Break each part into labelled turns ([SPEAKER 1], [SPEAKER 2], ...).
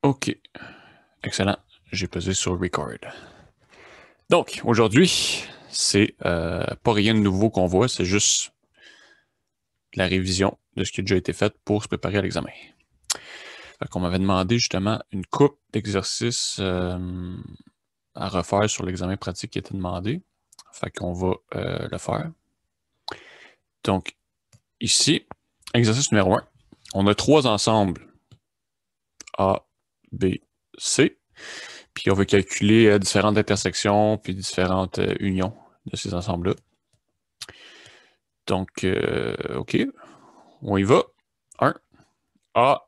[SPEAKER 1] OK. Excellent. J'ai pesé sur Record. Donc, aujourd'hui, c'est pas rien de nouveau qu'on voit, c'est juste la révision de ce qui a déjà été fait pour se préparer à l'examen. Fait qu'on m'avait demandé justement une coupe d'exercices à refaire sur l'examen pratique qui était demandé. Fait qu'on va le faire. Donc, ici, exercice numéro 1. On a 3 ensembles A, B, C. Puis on veut calculer différentes intersections puis différentes unions de ces ensembles-là. Donc, OK, on y va. 1. A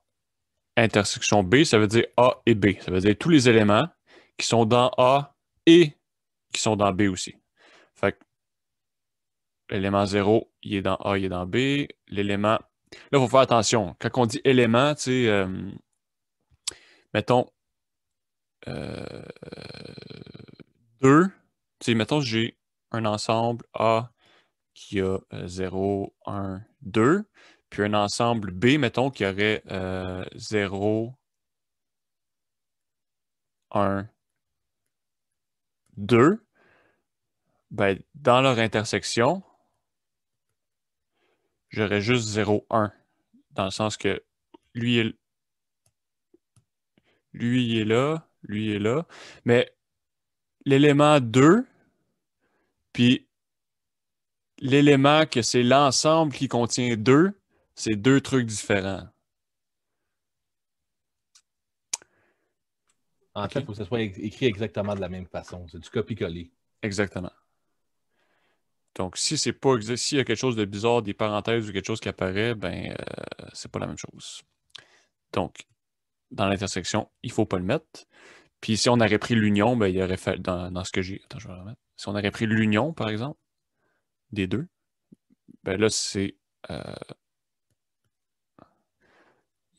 [SPEAKER 1] intersection B, ça veut dire A et B. Ça veut dire tous les éléments qui sont dans A et qui sont dans B aussi. Fait que l'élément 0, il est dans A, il est dans B. L'élément... Là, il faut faire attention. Quand on dit élément, tu sais, mettons 2. Tu sais, mettons, j'ai un ensemble A qui a 0, 1, 2. Puis un ensemble B, mettons, qui aurait 0, 1, 2. Ben, dans leur intersection, j'aurais juste 0, 1. Dans le sens que lui est là, lui est là. Mais l'élément 2, puis l'élément que c'est l'ensemble qui contient 2, c'est 2 trucs différents.
[SPEAKER 2] En fait,
[SPEAKER 1] OK?
[SPEAKER 2] il faut que ce soit écrit exactement de la même façon. C'est du copier-coller.
[SPEAKER 1] Exactement. Donc, si c'est pas s'il y a quelque chose de bizarre, des parenthèses ou quelque chose qui apparaît, ben, c'est pas la même chose. Donc, dans l'intersection, il faut pas le mettre. Puis si on aurait pris l'union, ben, il aurait fallu, dans ce que j'ai... Attends, je vais le remettre. Si on aurait pris l'union, par exemple, des deux, ben là, c'est...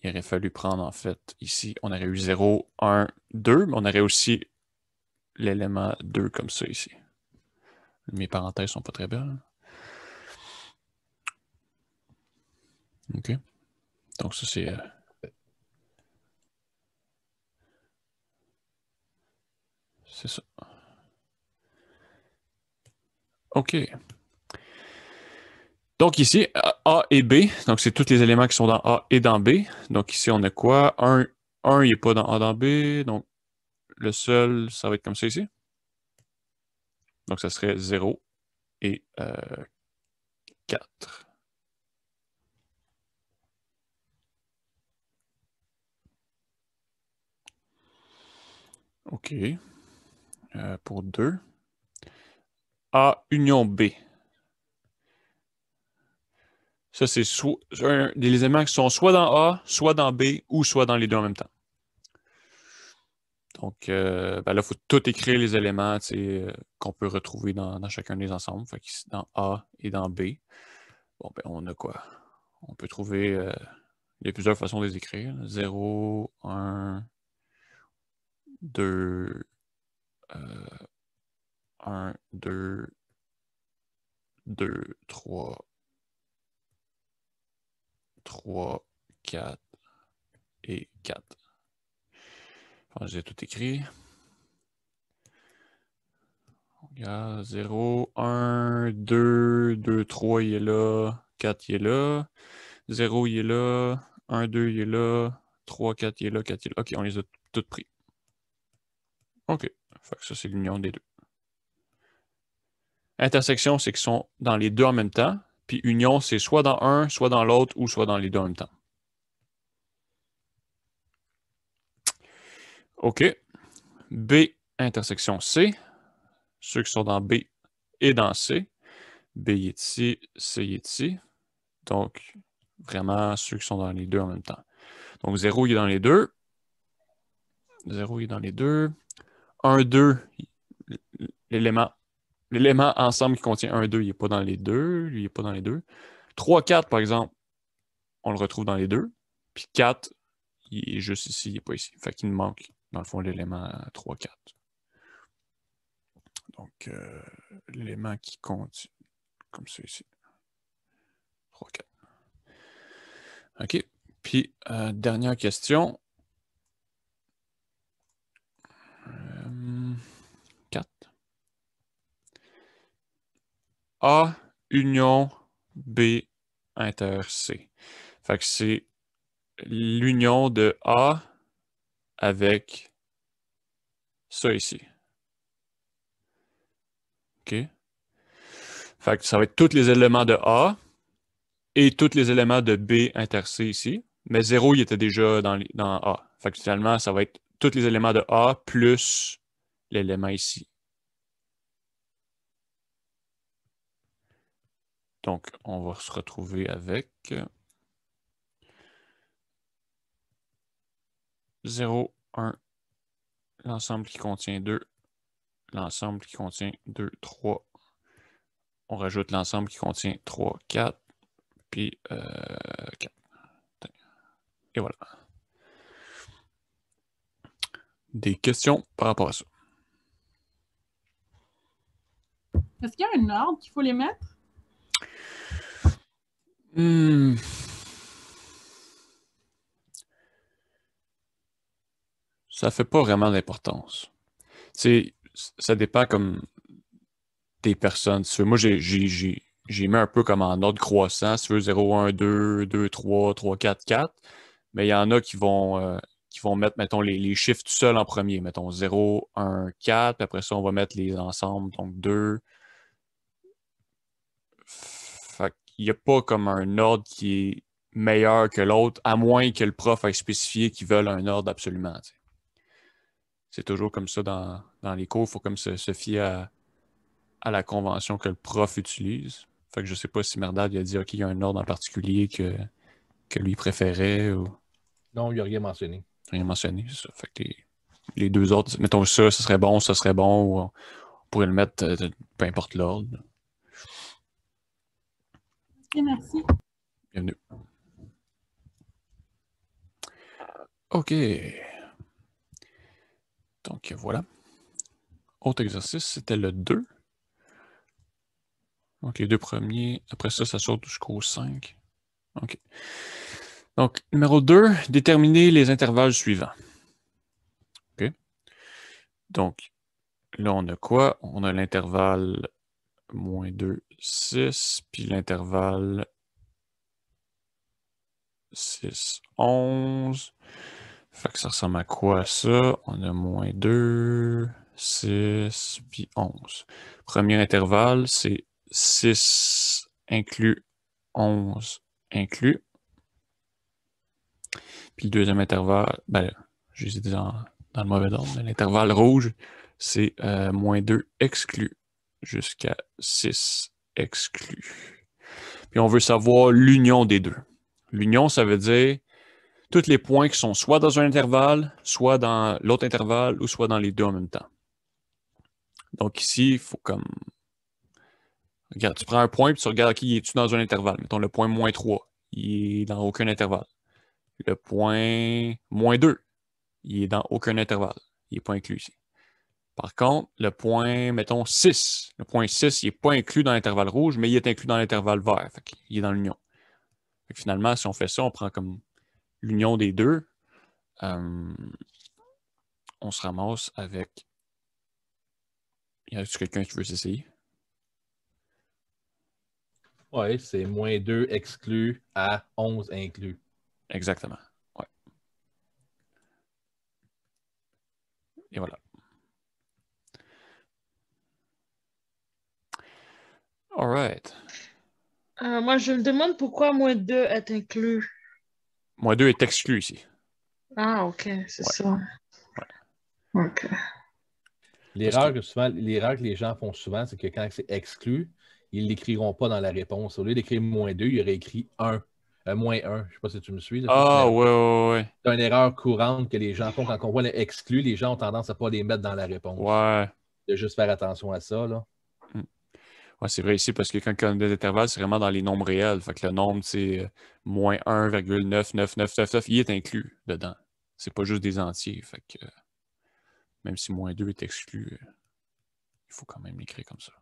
[SPEAKER 1] il aurait fallu prendre, en fait, ici, on aurait eu 0, 1, 2, mais on aurait aussi l'élément 2 comme ça, ici. Mes parenthèses sont pas très belles. OK. Donc ça, c'est... c'est ça. OK. Donc ici, A et B, donc c'est tous les éléments qui sont dans A et dans B. Donc ici, on a quoi? 1, il n'est pas dans A dans B, donc le seul, ça va être comme ça ici. Donc ça serait 0 et 4. OK. Pour 2. A union B. Ça, c'est des éléments qui sont soit dans A, soit dans B, ou soit dans les deux en même temps. Donc, ben là, il faut tout écrire les éléments qu'on peut retrouver dans chacun des ensembles. Fait qu'ici, dans A et dans B, bon, ben, on a quoi? On peut trouver... il y a plusieurs façons de les écrire. 0, 1, 2, 1, 2, 2, 3, 3, 4 et 4. Enfin, j'ai tout écrit. Regarde, 0, 1, 2, 2, 3, il est là. 4, il est là. 0, il est là. 1, 2, il est là. 3, 4, il est là. 4, il est là. OK, on les a toutes pris. OK. Fait que ça, c'est l'union des deux. Intersection, c'est qu'ils sont dans les deux en même temps. Puis union, c'est soit dans un, soit dans l'autre, ou soit dans les deux en même temps. OK. B, intersection C. Ceux qui sont dans B et dans C. B il est ici, C il est ici. Donc, vraiment, ceux qui sont dans les deux en même temps. Donc, 0, il est dans les deux. 0, il est dans les deux. 1, 2, l'élément ensemble qui contient 1, 2, il n'est pas dans les deux. Lui, il n'est pas dans les deux. 3, 4, par exemple, on le retrouve dans les deux. Puis 4, il est juste ici, il n'est pas ici. Fait qu'il nous manque, dans le fond, l'élément 3, 4. Donc, l'élément qui contient, comme ça ici. 3, 4. OK. Puis, dernière question. A union B inter C. Fait que c'est l'union de A avec ça ici. OK? Fait que ça va être tous les éléments de A et tous les éléments de B inter C ici. Mais 0, il était déjà dans A. Fait que finalement, ça va être tous les éléments de A plus l'élément ici. Donc, on va se retrouver avec 0, 1, l'ensemble qui contient 2, l'ensemble qui contient 2, 3. On rajoute l'ensemble qui contient 3, 4, puis 4. Et voilà. Des questions par rapport à ça?
[SPEAKER 3] Est-ce qu'il y a un ordre qu'il faut les mettre?
[SPEAKER 1] Ça fait pas vraiment d'importance. Ça dépend comme des personnes. Moi, j'ai mis un peu comme en ordre croissant. Si tu veux, 0, 1, 2, 2, 3, 3, 4, 4. Mais il y en a qui vont mettre, mettons, les chiffres tout seuls en premier. Mettons 0, 1, 4. Puis après ça, on va mettre les ensembles. Donc 2. Fait qu'il n'y a pas comme un ordre qui est meilleur que l'autre, à moins que le prof ait spécifié qu'ils veulent un ordre absolument. T'sais. C'est toujours comme ça dans les cours. Il faut comme se fier à la convention que le prof utilise. Fait que je sais pas si Merdad il a dit OK, il y a un ordre en particulier que lui préférait ou
[SPEAKER 2] Non, il n'y a rien mentionné.
[SPEAKER 1] rien mentionné. Ça. Fait que les deux autres, mettons ça serait bon, ça serait bon, ou on pourrait le mettre peu importe l'ordre.
[SPEAKER 3] Ok, merci.
[SPEAKER 1] Bienvenue. OK. Donc voilà. Autre exercice, c'était le 2. Donc les deux premiers. Après ça, ça saute jusqu'au 5. OK. Donc, numéro 2, déterminer les intervalles suivants. OK. Donc, là, on a quoi? On a l'intervalle -2, 6, puis l'intervalle 6, 11. Fait que ça ressemble à quoi ça? On a -2, 6, puis 11. Premier intervalle, c'est 6 inclus, 11 inclus. Puis le deuxième intervalle, ben, je les ai dit dans le mauvais ordre. L'intervalle rouge, c'est -2 exclus jusqu'à 6 exclus. Puis on veut savoir l'union des deux. L'union, ça veut dire tous les points qui sont soit dans un intervalle, soit dans l'autre intervalle, ou soit dans les deux en même temps. Donc ici, il faut comme... Regarde, tu prends un point, puis tu regardes qui est-tu dans un intervalle. Mettons le point -3, il est dans aucun intervalle. Le point -2, il est dans aucun intervalle. Il n'est pas inclus ici. Par contre, le point, mettons 6. Le point 6, il n'est pas inclus dans l'intervalle rouge, mais il est inclus dans l'intervalle vert. Fait qu'il est dans l'union. Finalement, si on fait ça, on prend comme l'union des deux. On se ramasse avec... Y a-t-il quelqu'un qui veut s'essayer?
[SPEAKER 2] Oui, c'est -2 exclus à 11 inclus.
[SPEAKER 1] Exactement. Ouais. Et voilà. All right.
[SPEAKER 4] Moi, je me demande pourquoi -2 est inclus.
[SPEAKER 1] -2 est exclu ici.
[SPEAKER 4] Ah, ok, c'est
[SPEAKER 1] Ouais.
[SPEAKER 4] ça.
[SPEAKER 1] Ouais.
[SPEAKER 4] Ok.
[SPEAKER 2] L'erreur que les gens font souvent, c'est que quand c'est exclu, ils ne l'écriront pas dans la réponse. Au lieu d'écrire -2, ils auraient écrit 1. -1. Je ne sais pas si tu me suis. Là,
[SPEAKER 1] Ah, ouais.
[SPEAKER 2] c'est une erreur courante que les gens font. Quand on voit les exclus, les gens ont tendance à ne pas les mettre dans la réponse.
[SPEAKER 1] Ouais.
[SPEAKER 2] De juste faire attention à ça. Là.
[SPEAKER 1] Ouais, c'est vrai ici parce que quand on a des intervalles, c'est vraiment dans les nombres réels. Fait que le nombre, c'est -1,99999. Il est inclus dedans. C'est pas juste des entiers. Fait que même si -2 est exclu, il faut quand même l'écrire comme ça.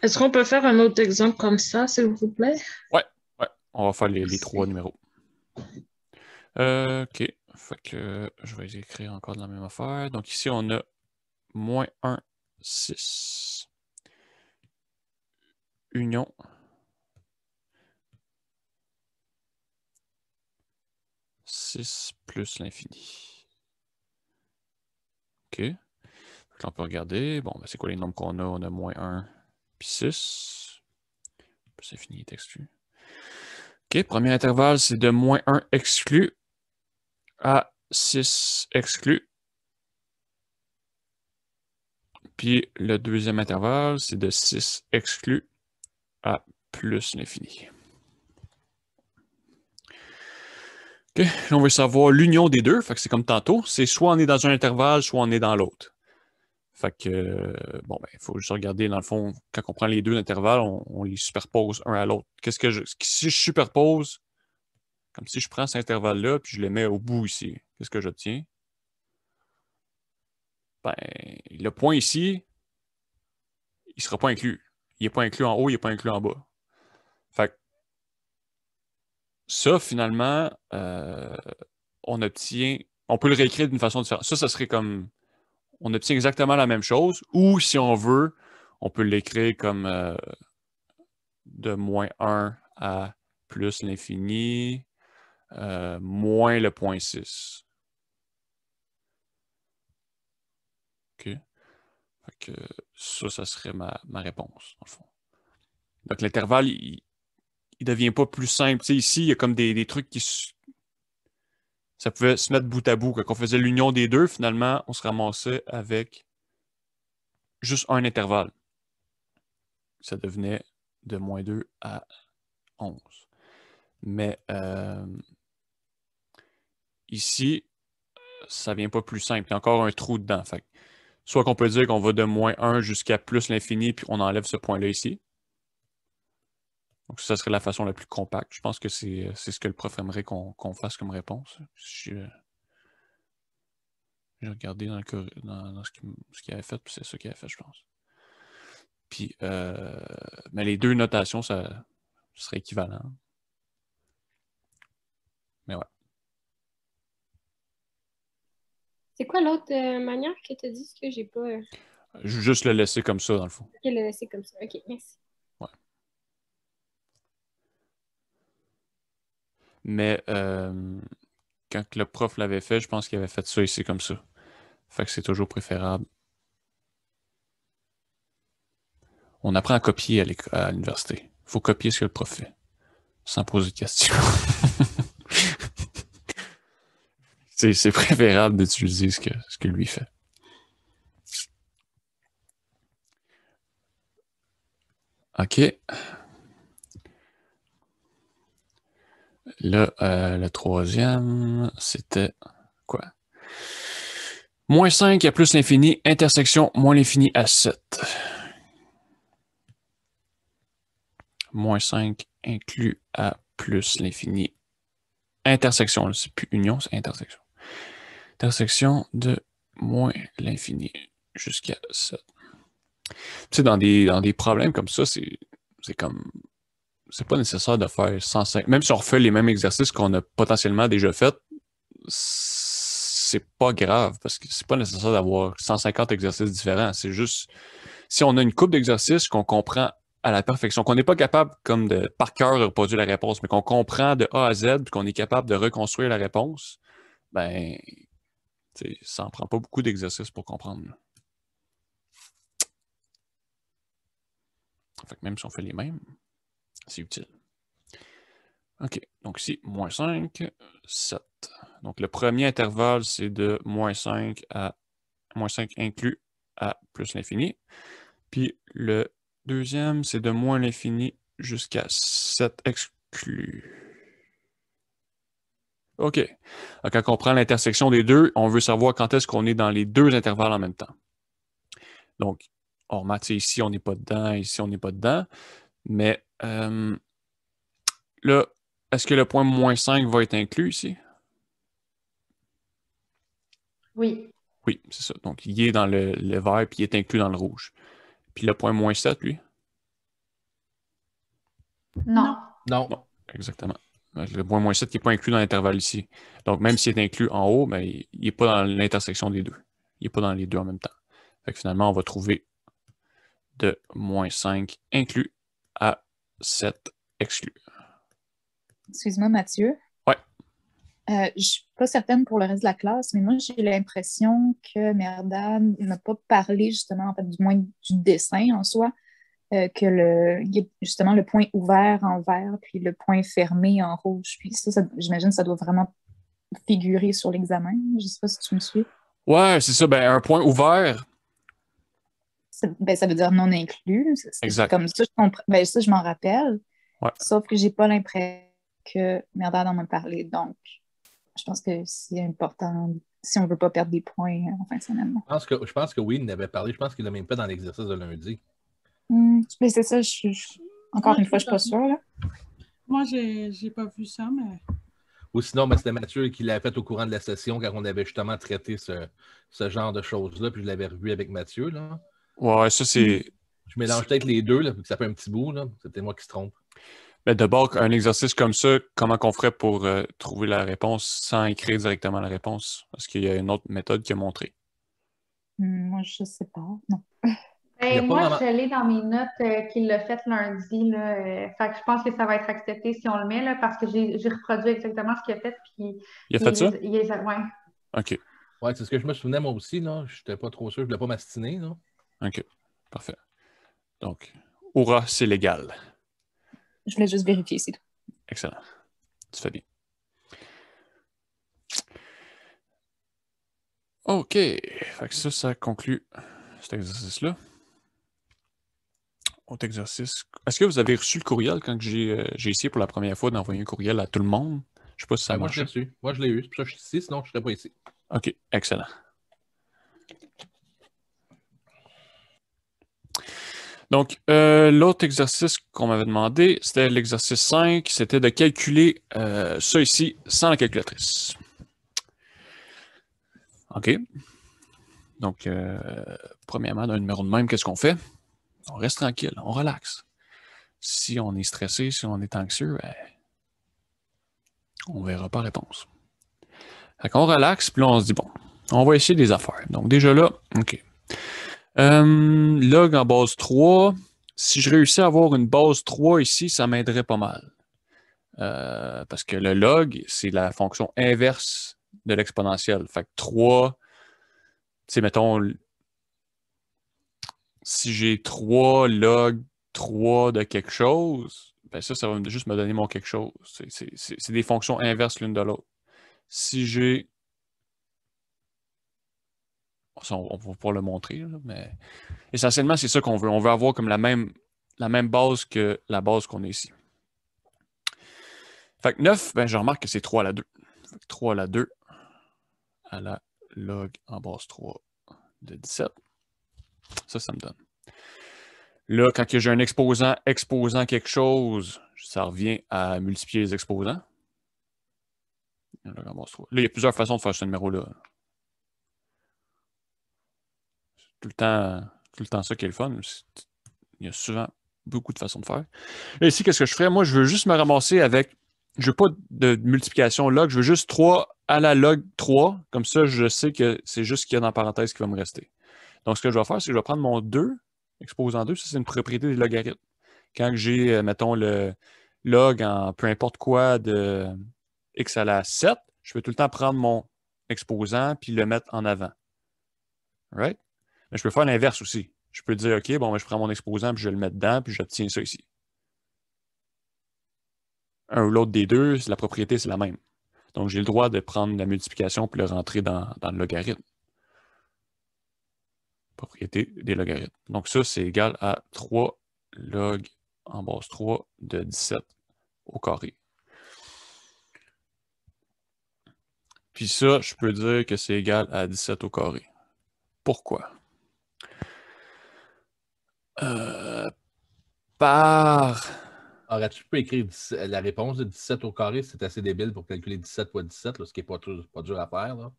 [SPEAKER 4] Est-ce qu'on peut faire un autre exemple comme ça, s'il vous plaît?
[SPEAKER 1] Ouais. On va faire les 3 numéros. OK. Fait que je vais écrire encore de la même affaire. Donc ici, on a -1 6. Union. Six plus l'infini. OK. Donc là, on peut regarder. Bon, ben, c'est quoi les nombres qu'on a? On a moins 1 puis 6. Plus l'infini est exclu. OK, premier intervalle, c'est de moins 1 exclu à 6 exclu. Puis le deuxième intervalle, c'est de 6 exclu à plus l'infini. OK, là, on veut savoir l'union des deux. Fait que c'est comme tantôt. C'est soit on est dans un intervalle, soit on est dans l'autre. Fait que, bon, ben, il faut juste regarder, dans le fond, quand on prend les deux intervalles, on les superpose un à l'autre. Si je superpose, comme si je prends cet intervalle-là, puis je le mets au bout ici, qu'est-ce que j'obtiens? Ben, le point ici, il ne sera pas inclus. Il n'est pas inclus en haut, il n'est pas inclus en bas. Fait que, ça, finalement, on peut le réécrire d'une façon différente. Ça serait comme, on obtient exactement la même chose, ou si on veut, on peut l'écrire comme de moins 1 à plus l'infini, moins le point 6. OK. Fait que ça serait ma réponse, dans le fond. Donc, l'intervalle, il devient pas plus simple. Tu sais, ici, il y a comme des trucs ça pouvait se mettre bout à bout. Quand on faisait l'union des deux, finalement, on se ramassait avec juste un intervalle. Ça devenait de moins 2 à 11. Mais ici, ça vient pas plus simple. Il y a encore un trou dedans. Fait que, soit qu'on peut dire qu'on va de moins 1 jusqu'à plus l'infini, puis on enlève ce point-là ici. Donc, ça serait la façon la plus compacte. Je pense que c'est ce que le prof aimerait qu'on fasse comme réponse. J'ai regardé dans ce qu'il avait fait, puis c'est ça qu'il avait fait, je pense. Puis, mais les deux notations, ça serait équivalent. Mais ouais.
[SPEAKER 5] C'est quoi l'autre manière que tu as dit que j'ai pas.
[SPEAKER 1] Je vais juste le laisser comme ça, dans le fond.
[SPEAKER 5] Ok, le laisser comme ça. Ok, merci.
[SPEAKER 1] Ouais. Mais quand le prof l'avait fait, je pense qu'il avait fait ça ici comme ça. Fait que c'est toujours préférable. On apprend à copier à l'université. Il faut copier ce que le prof fait, sans poser de questions. C'est préférable d'utiliser ce que lui fait. OK. Là, le troisième, c'était quoi? Moins 5 à plus l'infini, intersection moins l'infini à 7. Moins 5 inclus à plus l'infini. Intersection, c'est plus union, c'est intersection. Intersection de moins l'infini jusqu'à 7. Tu sais, dans des problèmes comme ça, c'est comme... C'est pas nécessaire de faire 105. Même si on refait les mêmes exercices qu'on a potentiellement déjà fait, c'est pas grave parce que c'est pas nécessaire d'avoir 150 exercices différents. C'est juste si on a une couple d'exercices qu'on comprend à la perfection, qu'on n'est pas capable comme de par cœur de reproduire la réponse, mais qu'on comprend de A à Z, puis qu'on est capable de reconstruire la réponse, ben ça en prend pas beaucoup d'exercices pour comprendre. Fait que même si on fait les mêmes, c'est utile. OK. Donc ici, moins 5, 7. Donc le premier intervalle, c'est de moins 5 à moins 5 inclus à plus l'infini. Puis le deuxième, c'est de moins l'infini jusqu'à 7 exclus. OK. Donc, quand on prend l'intersection des deux, on veut savoir quand est-ce qu'on est dans les deux intervalles en même temps. Donc, on remarque ici, on n'est pas dedans, ici, on n'est pas dedans. Mais là, est-ce que le point moins 5 va être inclus ici?
[SPEAKER 5] Oui.
[SPEAKER 1] Oui, c'est ça. Donc, il est dans le vert, puis il est inclus dans le rouge. Puis le point moins 7, lui?
[SPEAKER 5] Non.
[SPEAKER 2] Non.
[SPEAKER 1] Non, exactement. Le point moins 7 qui n'est pas inclus dans l'intervalle ici. Donc, même s'il est inclus en haut, ben, il n'est pas dans l'intersection des deux. Il n'est pas dans les deux en même temps. Fait que finalement, on va trouver de moins 5 inclus à 7 exclus.
[SPEAKER 6] Excuse-moi, Mathieu.
[SPEAKER 1] Ouais.
[SPEAKER 6] Je ne suis pas certaine pour le reste de la classe, mais moi, j'ai l'impression que Merdad n'a pas parlé justement, en fait, du moins du dessin en soi, il y a justement le point ouvert en vert, puis le point fermé en rouge. Puis ça j'imagine que ça doit vraiment figurer sur l'examen. Je ne sais pas si tu me suis.
[SPEAKER 1] Ouais, c'est ça. Ben, un point ouvert.
[SPEAKER 6] Ça veut dire non inclus.
[SPEAKER 1] Exact.
[SPEAKER 6] Comme ça, je comprends. Ben, ça, je m'en rappelle.
[SPEAKER 1] Ouais.
[SPEAKER 6] Sauf que j'ai pas l'impression que Merdad en a parlé. Donc, je pense que c'est important si on ne veut pas perdre des points en fin de semaine.
[SPEAKER 2] Je pense que oui, il en avait parlé. Je pense qu'il l'a même pas dans l'exercice de lundi.
[SPEAKER 6] Mais c'est ça, encore une fois, je ne suis pas sûre. Là.
[SPEAKER 3] Moi, j'ai pas vu ça, mais...
[SPEAKER 2] Ou sinon, c'était Mathieu qui l'a fait au courant de la session quand on avait justement traité ce genre de choses-là, puis je l'avais revu avec Mathieu. Là.
[SPEAKER 1] Ouais, ça c'est...
[SPEAKER 2] Je mélange peut-être les deux, là, puis que ça fait un petit bout. C'est peut-être moi qui se trompe.
[SPEAKER 1] Ben, d'abord, un exercice comme ça, comment qu'on ferait pour trouver la réponse sans écrire directement la réponse? Est-ce qu'il y a une autre méthode qui a montré?
[SPEAKER 6] Moi, je ne sais pas. Non.
[SPEAKER 7] Moi,
[SPEAKER 2] vraiment...
[SPEAKER 7] je l'ai dans mes notes qu'il l'a fait lundi. Là, fait que je pense que ça va être accepté si on le met, là, parce que j'ai reproduit exactement ce qu'il a fait. Puis,
[SPEAKER 1] Il a fait ça?
[SPEAKER 7] Ouais.
[SPEAKER 1] OK.
[SPEAKER 2] Ouais, c'est ce que je me souvenais moi aussi. Je n'étais pas trop sûr. Je ne voulais pas m'astiner.
[SPEAKER 1] OK. Parfait. Donc, Aura, c'est légal.
[SPEAKER 6] Je voulais juste vérifier, c'est tout.
[SPEAKER 1] Excellent. Tu fais bien. OK. Fait que ça conclut cet exercice-là. Autre exercice. Est-ce que vous avez reçu le courriel quand j'ai essayé pour la première fois d'envoyer un courriel à tout le monde? Je ne sais pas si ça
[SPEAKER 2] moi, je l'ai
[SPEAKER 1] marche.
[SPEAKER 2] reçu. Moi, je l'ai eu. C'est pour ça que je suis ici, sinon je ne serais pas ici.
[SPEAKER 1] OK. Excellent. Donc, l'autre exercice qu'on m'avait demandé, c'était l'exercice 5, c'était de calculer ça ici sans la calculatrice. OK. Donc, premièrement, d'un numéro de même, qu'est-ce qu'on fait? On reste tranquille, on relaxe. Si on est stressé, si on est anxieux, on ne verra pas la réponse. Fait qu'on relaxe, puis là, on se dit, bon, on va essayer des affaires. Donc, déjà là, OK. Log en base 3. Si je réussis à avoir une base 3 ici, ça m'aiderait pas mal. Parce que le log, c'est la fonction inverse de l'exponentielle. Fait que 3, tu sais, mettons, si j'ai 3 log 3 de quelque chose, ben ça va juste me donner mon quelque chose. C'est des fonctions inverses l'une de l'autre. Si j'ai... On va pouvoir le montrer, là, mais essentiellement, c'est ça qu'on veut. On veut avoir comme la même base que la base qu'on a ici. Fait que 9, ben, je remarque que c'est 3 à la 2. Fait que 3 à la 2 à la log en base 3 de 17. Ça me donne. Là, quand j'ai un exposant exposant quelque chose, ça revient à multiplier les exposants. Là, il y a plusieurs façons de faire ce numéro-là. C'est tout le temps ça qui est le fun. Il y a souvent beaucoup de façons de faire. Là, ici, qu'est-ce que je ferais? Moi, je veux juste me ramasser avec... Je veux pas de multiplication log, je veux juste 3 à la log 3. Comme ça, je sais que c'est juste ce qu'il y a dans la parenthèse qui va me rester. Donc, ce que je vais faire, c'est que je vais prendre mon 2, exposant 2, ça c'est une propriété des logarithmes. Quand j'ai, mettons, le log en peu importe quoi de x à la 7, je peux tout le temps prendre mon exposant puis le mettre en avant. Right? Mais je peux faire l'inverse aussi. Je peux dire, OK, bon, je prends mon exposant puis je le mets dedans puis j'obtiens ça ici. Un ou l'autre des deux, la propriété, c'est la même. Donc, j'ai le droit de prendre la multiplication puis le rentrer dans le logarithme. Propriété des logarithmes. Donc, ça, c'est égal à 3 log en base 3 de 17 au carré. Puis ça, je peux dire que c'est égal à 17 au carré. Pourquoi?
[SPEAKER 2] Aurais-tu pu écrire la réponse de 17 au carré? C'est assez débile pour calculer 17 fois 17, là, ce qui n'est pas dur à faire. Là.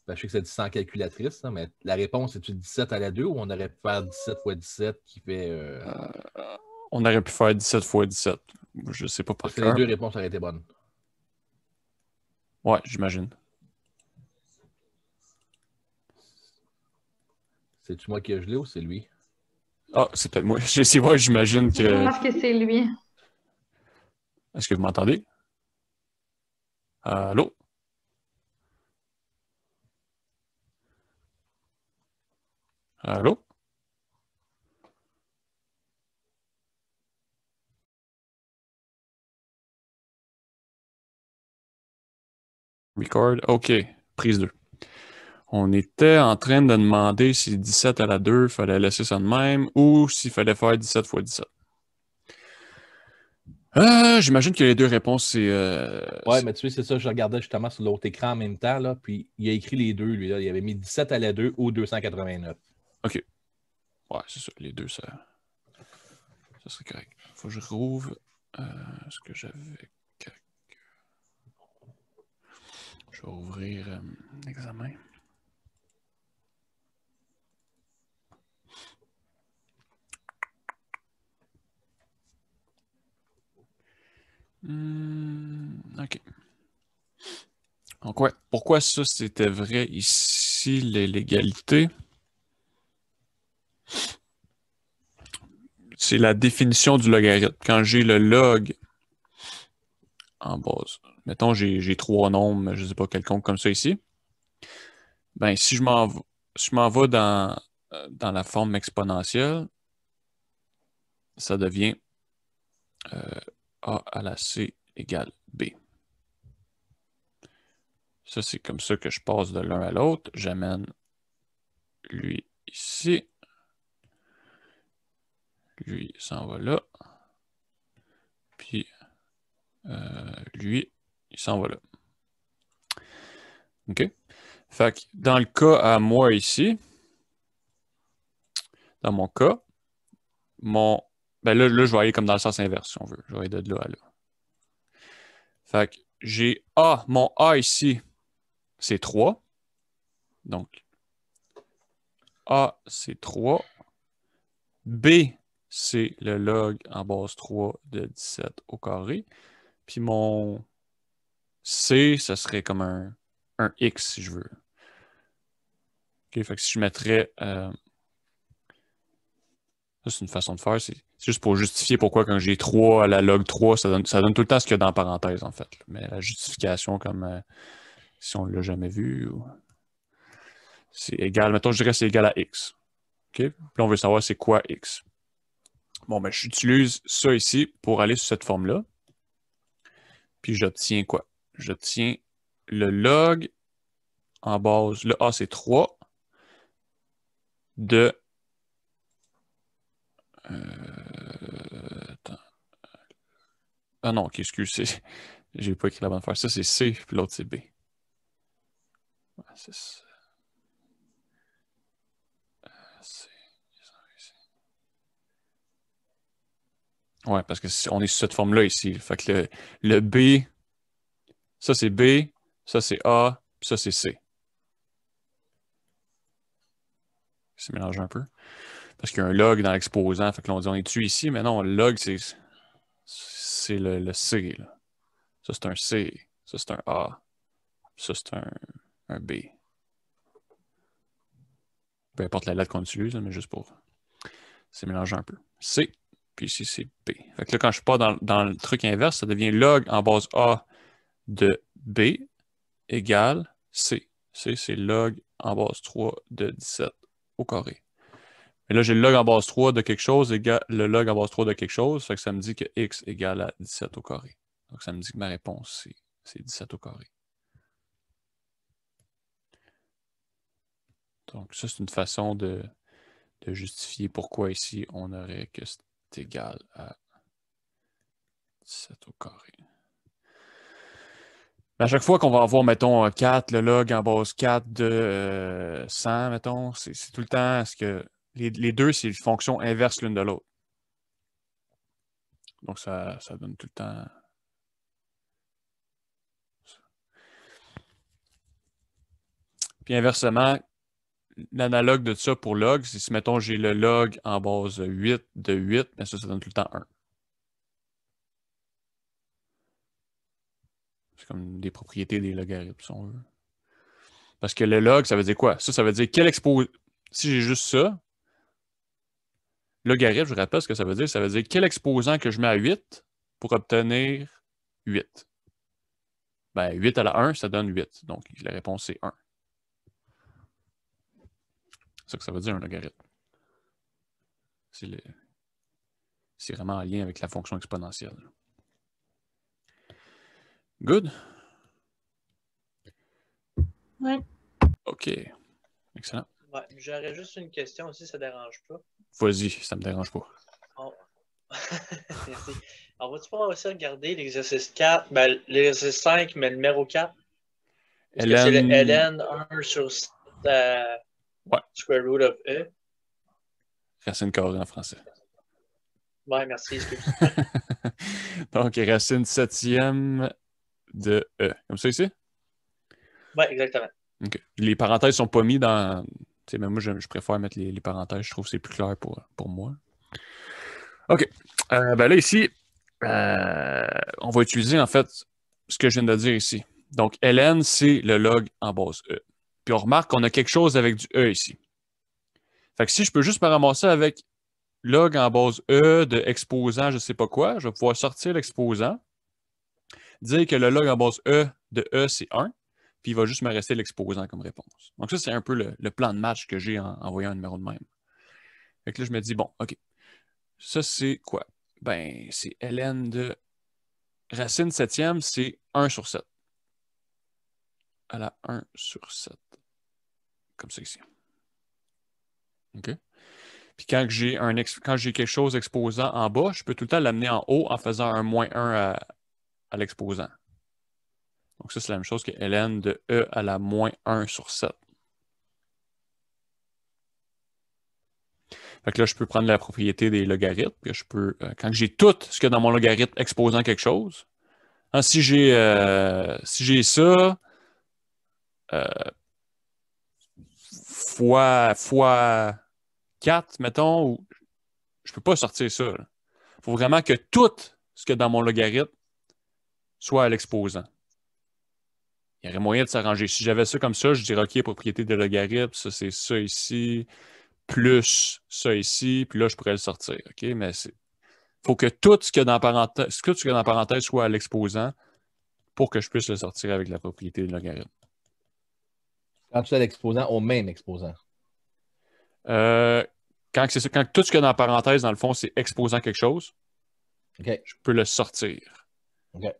[SPEAKER 2] Ben, je sais que c'est dit sans calculatrice, là, mais la réponse, c'est-tu 17 à la 2 ou on aurait pu faire 17 fois 17 qui fait...
[SPEAKER 1] On aurait pu faire 17 fois 17. Je ne sais pas par
[SPEAKER 2] cœur. Les deux réponses auraient été bonnes.
[SPEAKER 1] Ouais, j'imagine.
[SPEAKER 2] C'est-tu moi qui ai gelé ou c'est lui?
[SPEAKER 1] Ah, c'est peut-être moi. C'est moi, j'imagine
[SPEAKER 7] Je
[SPEAKER 1] que...
[SPEAKER 7] pense que c'est lui.
[SPEAKER 1] Est-ce que vous m'entendez? Allô? Allô? Record. OK. Prise 2. On était en train de demander si 17 à la 2, il fallait laisser ça de même ou s'il fallait faire 17 x 17. J'imagine que les deux réponses, c'est...
[SPEAKER 2] Ouais, mais tu sais, c'est ça, je regardais justement sur l'autre écran en même temps, là, puis il a écrit les deux, lui, là. Il avait mis 17 à la 2 ou 289.
[SPEAKER 1] OK. Ouais, c'est ça. Les deux, ça serait correct. Faut que je rouvre ce que j'avais. Je vais ouvrir l'examen. OK. Donc, ouais. Pourquoi ça, c'était vrai ici, l'égalité? C'est la définition du logarithme. Quand j'ai le log en base, mettons, j'ai trois nombres, je ne sais pas, quelconque comme ça ici. Ben, si je m'en vais dans la forme exponentielle, ça devient A à la C égale B. Ça, c'est comme ça que je passe de l'un à l'autre. J'amène lui ici. Lui s'en va là. Puis lui, il s'en va là. OK? Fait que dans le cas à moi ici, dans mon cas, ben là, je vais aller comme dans le sens inverse, si on veut. Je vais aller de là à là. Fait que j'ai A, mon A ici, c'est 3. Donc, A, c'est 3. B, c'est le log en base 3 de 17 au carré. Puis mon C, ça serait comme un X, si je veux. OK, fait que si je mettrais... ça, c'est une façon de faire. C'est juste pour justifier pourquoi quand j'ai 3 à la log 3, ça donne tout le temps ce qu'il y a dans la parenthèse, en fait. Mais la justification, comme si on ne l'a jamais vu, c'est égal. Mettons, je dirais que c'est égal à X. OK? Puis on veut savoir c'est quoi X. Bon, ben, j'utilise ça ici pour aller sur cette forme-là. Puis j'obtiens quoi? J'obtiens le log en base. Le A, c'est 3 de... attends. Ah non, ok, excuse, j'ai pas écrit la bonne affaire. Ça, c'est C, puis l'autre, c'est B. Ouais, c'est ça. Ouais, parce que on est sur cette forme-là ici. Fait que le B, ça c'est B, ça c'est A, puis ça c'est C. C'est mélangé un peu. Parce qu'il y a un log dans l'exposant. Fait que là, on dit on est dessus ici, mais non, le log, c'est le C. Là. Ça, c'est un C. Ça, c'est un A. Ça, c'est un B. Peu importe la lettre qu'on utilise, mais juste pour... C'est mélangé un peu. C, puis ici, c'est B. Fait que là, quand je pars dans le truc inverse, ça devient log en base A de B égale C. C, c'est log en base 3 de 17 au carré. Et là, j'ai le log en base 3 de quelque chose égale le log en base 3 de quelque chose. Fait que ça me dit que X égale à 17 au carré. Donc, ça me dit que ma réponse, c'est 17 au carré. Donc, ça, c'est une façon de justifier pourquoi ici, on aurait que c'est égal à 17 au carré. À chaque fois qu'on va avoir, mettons, 4, le log en base 4 de 100, mettons, c'est tout le temps ce que les deux, c'est une fonction inverse l'une de l'autre. Donc, ça donne tout le temps... Puis inversement, l'analogue de ça pour log, c'est si, mettons, j'ai le log en base 8 de 8, bien ça donne tout le temps 1. C'est comme des propriétés des logarithmes, si on veut. Parce que le log, ça veut dire quoi? Ça veut dire quel exposant... si j'ai juste ça, logarithme, je vous rappelle ce que ça veut dire. Ça veut dire quel exposant que je mets à 8 pour obtenir 8. Ben, 8 à la 1, ça donne 8. Donc, la réponse, c'est 1. C'est ça que ça veut dire, un logarithme. C'est vraiment en lien avec la fonction exponentielle. Good?
[SPEAKER 3] Ouais.
[SPEAKER 1] OK. Excellent.
[SPEAKER 8] Ouais, j'aurais juste une question aussi, ça ne dérange pas.
[SPEAKER 1] Vas-y, ça ne me dérange pas.
[SPEAKER 8] On... Merci. On va-tu pouvoir aussi regarder l'exercice 4, ben, l'exercice 5, mais le numéro 4? Est-ce que c'est le ln 1 sur
[SPEAKER 1] ouais.
[SPEAKER 8] square root of e?
[SPEAKER 1] Racine carrée en français.
[SPEAKER 8] Ouais, merci, excuse.
[SPEAKER 1] Donc, racine septième de e. Comme ça ici?
[SPEAKER 8] Ouais, exactement.
[SPEAKER 1] OK. Les parenthèses ne sont pas mis dans... Même moi, je préfère mettre les parenthèses. Je trouve que c'est plus clair pour moi. OK. Ben là, ici, on va utiliser, en fait, ce que je viens de dire ici. Donc, ln, c'est le log en base e. Puis on remarque qu'on a quelque chose avec du e ici. Fait que si je peux juste me ramasser avec log en base e de exposant je ne sais pas quoi, je vais pouvoir sortir l'exposant, dire que le log en base e de e, c'est 1, puis il va juste me rester l'exposant comme réponse. Donc ça, c'est un peu le plan de match que j'ai en envoyant un numéro de même. Fait que là, je me dis, bon, OK. Ça, c'est quoi? Ben, c'est ln de racine septième, c'est 1 sur 7. À la 1 sur 7. Comme ça ici. OK? Puis quand j'ai quelque chose exposant en bas, je peux tout le temps l'amener en haut en faisant un moins 1 à l'exposant. Donc ça, c'est la même chose que ln de e à la moins 1 sur 7. Fait que là, je peux prendre la propriété des logarithmes. Puis je peux, quand j'ai tout ce qu'il y a dans mon logarithme exposant quelque chose, hein, si j'ai ça, fois 4, mettons, je ne peux pas sortir ça. Il faut vraiment que tout ce qu'il y a dans mon logarithme soit à l'exposant. Il y aurait moyen de s'arranger. Si j'avais ça comme ça, je dirais OK, propriété de logarithme, ça c'est ça ici, plus ça ici, puis là, je pourrais le sortir. OK? Mais il faut que tout ce qu'il y a dans la parenthèse soit à l'exposant pour que je puisse le sortir avec la propriété de logarithme.
[SPEAKER 2] Quand tu as l'exposant au même exposant.
[SPEAKER 1] Quand tout ce qu'il y a dans la parenthèse, dans le fond, c'est exposant quelque chose,
[SPEAKER 2] okay.
[SPEAKER 1] Je peux le sortir.
[SPEAKER 2] Okay.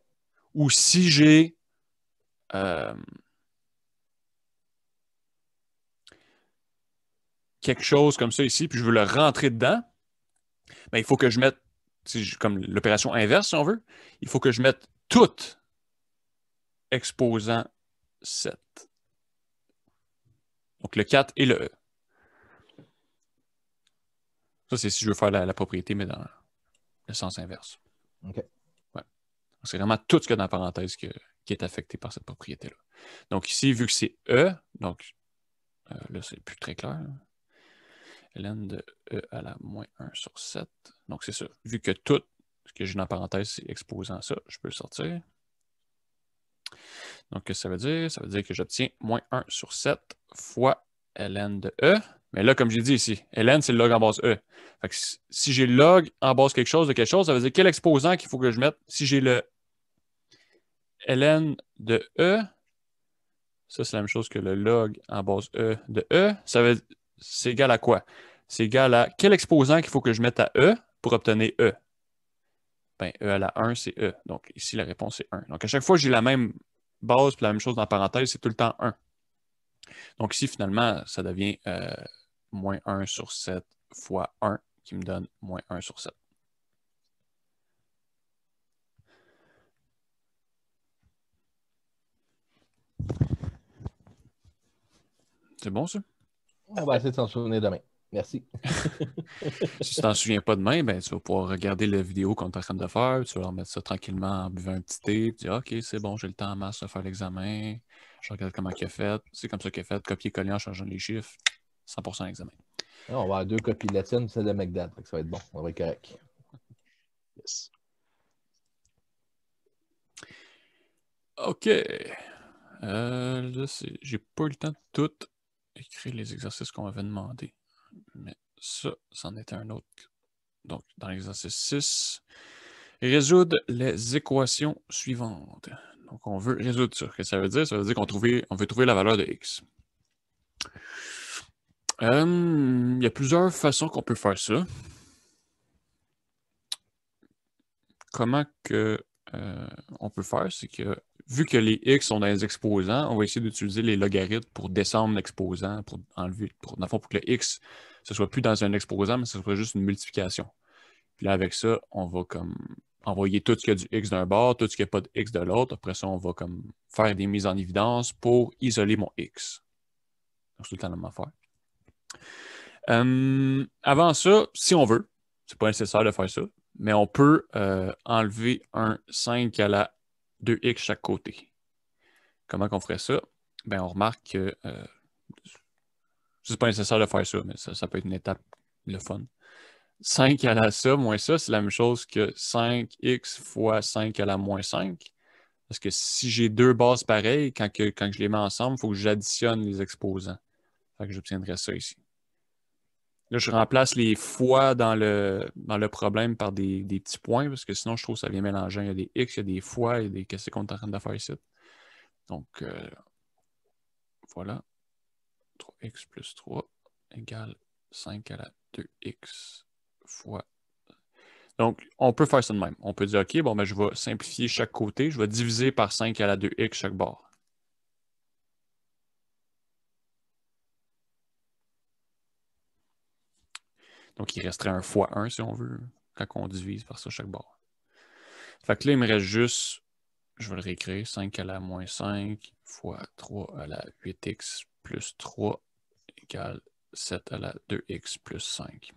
[SPEAKER 1] Ou si j'ai quelque chose comme ça ici, puis je veux le rentrer dedans, ben, il faut que je mette, comme l'opération inverse, si on veut, il faut que je mette tout exposant 7. Donc le 4 et le E. Ça, c'est si je veux faire la propriété, mais dans le sens inverse.
[SPEAKER 2] Okay.
[SPEAKER 1] Ouais. C'est vraiment tout ce qu'il y a dans la parenthèse qui est affecté par cette propriété-là. Donc ici, vu que c'est E, donc là, c'est plus très clair. ln de E à la moins 1 sur 7. Donc c'est ça. Vu que tout ce que j'ai dans la parenthèse, c'est exposant ça, je peux le sortir. Donc, qu'est-ce que ça veut dire? Ça veut dire que j'obtiens moins 1 sur 7 fois ln de E. Mais là, comme j'ai dit ici, ln, c'est le log en base E. Fait que si j'ai le log en base quelque chose de quelque chose, ça veut dire quel exposant qu'il faut que je mette. Si j'ai le ln de E, ça, c'est la même chose que le log en base E de E. C'est égal à quoi? C'est égal à quel exposant qu'il faut que je mette à E pour obtenir E. Ben, E à la 1, c'est E. Donc, ici, la réponse, c'est 1. Donc, à chaque fois que j'ai la même base puis la même chose dans la parenthèse, c'est tout le temps 1. Donc, ici, finalement, ça devient moins 1 sur 7 fois 1 qui me donne moins 1 sur 7. C'est bon, ça?
[SPEAKER 2] On va essayer de s'en souvenir demain. Merci.
[SPEAKER 1] Si tu t'en souviens pas demain, ben, tu vas pouvoir regarder la vidéo qu'on est en train de faire. Tu vas remettre ça tranquillement en buvant un petit thé. Tu dis, OK, c'est bon, j'ai le temps en masse de faire l'examen. Je regarde comment il a fait. C'est comme ça qu'il a fait. Copier-coller en changeant les chiffres. 100% l'examen.
[SPEAKER 2] On va avoir 2 copies de la tienne et celle de McDad. Ça va être bon. On va être correct.
[SPEAKER 1] Yes. OK. Là, j'ai pas eu le temps de tout écrire les exercices qu'on m'avait demandé. Mais ça, c'en était un autre. Donc, dans l'exercice 6, résoudre les équations suivantes. Donc, on veut résoudre ça. Qu'est-ce que ça veut dire? Ça veut dire qu'on veut trouver la valeur de x. Il y a plusieurs façons qu'on peut faire ça. Comment que on peut faire, c'est que vu que les x sont dans les exposants, on va essayer d'utiliser les logarithmes pour descendre l'exposant, pour enlever, dans le fond, pour que le x ne soit plus dans un exposant, mais ce soit juste une multiplication. Puis là, avec ça, on va comme envoyer tout ce qui a du x d'un bord, tout ce qui n'a pas de x de l'autre. Après ça, on va comme faire des mises en évidence pour isoler mon x. Donc, c'est tout le temps la même affaire. Avant ça, si on veut, c'est pas nécessaire de faire ça, mais on peut enlever un 5 à la 2x chaque côté. Comment qu'on ferait ça? Ben, on remarque que c'est pas nécessaire de faire ça, mais ça peut être une étape le fun. 5 à la ça moins ça, c'est la même chose que 5x fois 5 à la moins 5. Parce que si j'ai deux bases pareilles, quand je les mets ensemble, il faut que j'additionne les exposants. Fait que j'obtiendrai ça ici. Là, je remplace les fois dans le problème par des petits points, parce que sinon, je trouve que ça vient mélanger. Il y a des x, il y a des fois, il y a des qu'est-ce qu'on est en train de faire ici. Donc, voilà. 3x plus 3 égale 5 à la 2x fois. Donc, on peut faire ça de même. On peut dire, OK, bon, ben, je vais simplifier chaque côté. Je vais diviser par 5 à la 2x chaque bord. Donc, il resterait un fois 1, si on veut, quand on divise par ça chaque bord. Fait que là, il me reste juste, je vais le réécrire, 5 à la moins 5 fois 3 à la 8x plus 3 égale 7 à la 2x plus 5.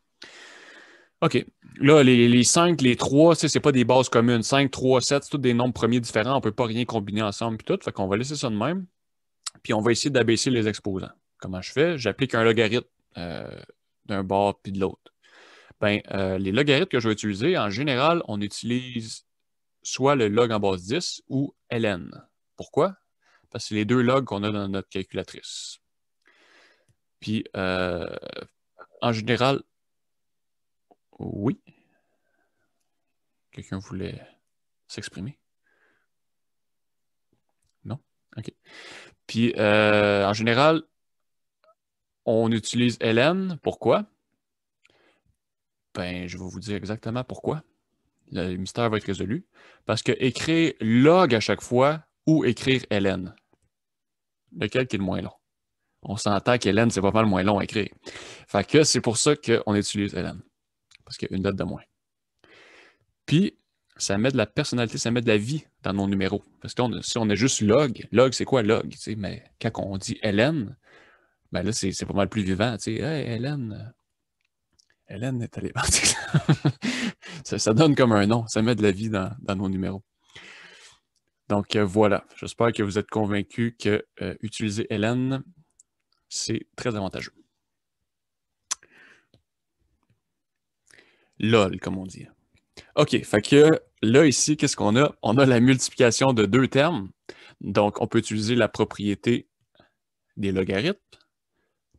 [SPEAKER 1] OK. Là, les 5, les 3, c'est pas des bases communes. 5, 3, 7, c'est tous des nombres premiers différents. On ne peut pas rien combiner ensemble puis tout. Fait qu'on va laisser ça de même. Puis on va essayer d'abaisser les exposants. Comment je fais? J'applique un logarithme d'un bord puis de l'autre. Ben, les logarithmes que je vais utiliser, en général, on utilise soit le log en base 10 ou ln. Pourquoi? Parce que c'est les deux logs qu'on a dans notre calculatrice. Puis, en général, oui. Quelqu'un voulait s'exprimer? Non? OK. Puis, en général, on utilise ln. Pourquoi? Ben, je vais vous dire exactement pourquoi. Le mystère va être résolu. Parce que écrire log à chaque fois ou écrire ln, lequel qui est le moins long? On s'entend que ln, c'est pas mal moins long à écrire. Fait que c'est pour ça qu'on utilise ln. Parce qu'il y a une date de moins. Puis, ça met de la personnalité, ça met de la vie dans nos numéros. Parce que si on a juste log, c'est quoi log? Mais quand on dit ln, ben là, c'est pas mal plus vivant. Hey, ln est allée. ça donne comme un nom. Ça met de la vie dans nos numéros. Donc, voilà. J'espère que vous êtes convaincus que utiliser ln, c'est très avantageux. LOL, comme on dit. OK, fait que là, ici, qu'est-ce qu'on a? On a la multiplication de deux termes. Donc, on peut utiliser la propriété des logarithmes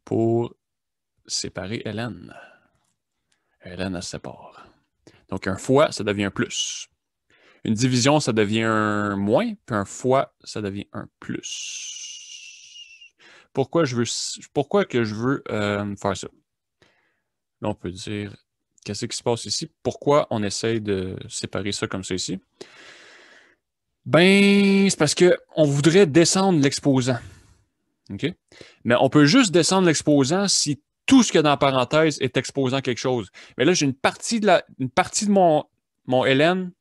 [SPEAKER 1] pour séparer ln. ln, elle se sépare. Donc, un fois, ça devient un plus. Une division, ça devient un moins, puis un fois, ça devient un plus. Pourquoi que je veux faire ça? Là, on peut dire, qu'est-ce qui se passe ici? Pourquoi on essaye de séparer ça comme ça ici? Ben, c'est parce qu'on voudrait descendre l'exposant. OK? Mais on peut juste descendre l'exposant si tout ce qu'il y a dans la parenthèse est exposant quelque chose. Mais là, j'ai une partie de mon ln,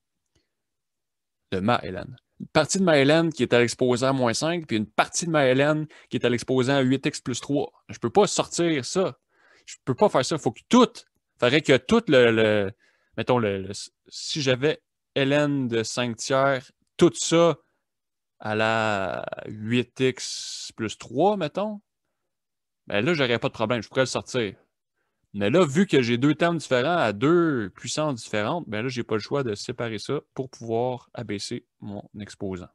[SPEAKER 1] de ma ln. Une partie de ma ln qui est à l'exposant moins 5, puis une partie de ma ln qui est à l'exposant 8x plus 3. Je ne peux pas sortir ça. Je ne peux pas faire ça. Il faut que tout. Il faudrait que tout mettons, si j'avais ln de 5 tiers, tout ça à la 8x plus 3, mettons, ben là, j'aurais pas de problème. Je pourrais le sortir. Mais là, vu que j'ai deux termes différents à deux puissances différentes, ben là, j'ai pas le choix de séparer ça pour pouvoir abaisser mon exposant.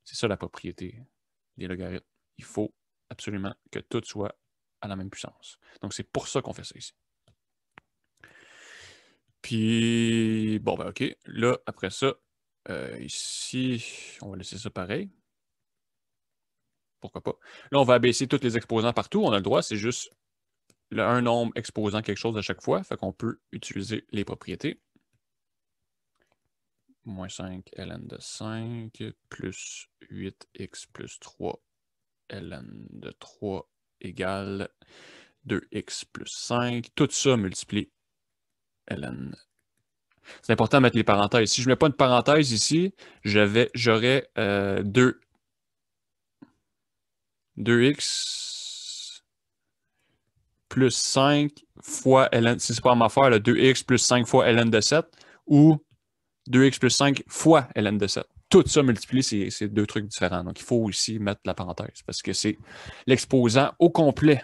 [SPEAKER 1] C'est ça la propriété des logarithmes. Il faut absolument que tout soit à la même puissance. Donc, c'est pour ça qu'on fait ça ici. Puis, bon, ben OK. Là, après ça, ici, on va laisser ça pareil. Pourquoi pas. Là, on va abaisser tous les exposants partout. On a le droit, c'est juste un nombre exposant quelque chose à chaque fois. Fait qu'on peut utiliser les propriétés. Moins 5 ln de 5 plus 8x plus 3 ln de 3 égale 2x plus 5. Tout ça multiplié ln. C'est important de mettre les parenthèses. Si je ne mets pas une parenthèse ici, j'aurais 2x plus 5 fois ln, si c'est pas ma affaire, 2x plus 5 fois ln de 7 ou 2x plus 5 fois ln de 7. Tout ça multiplié, c'est deux trucs différents. Donc, il faut aussi mettre la parenthèse parce que c'est l'exposant au complet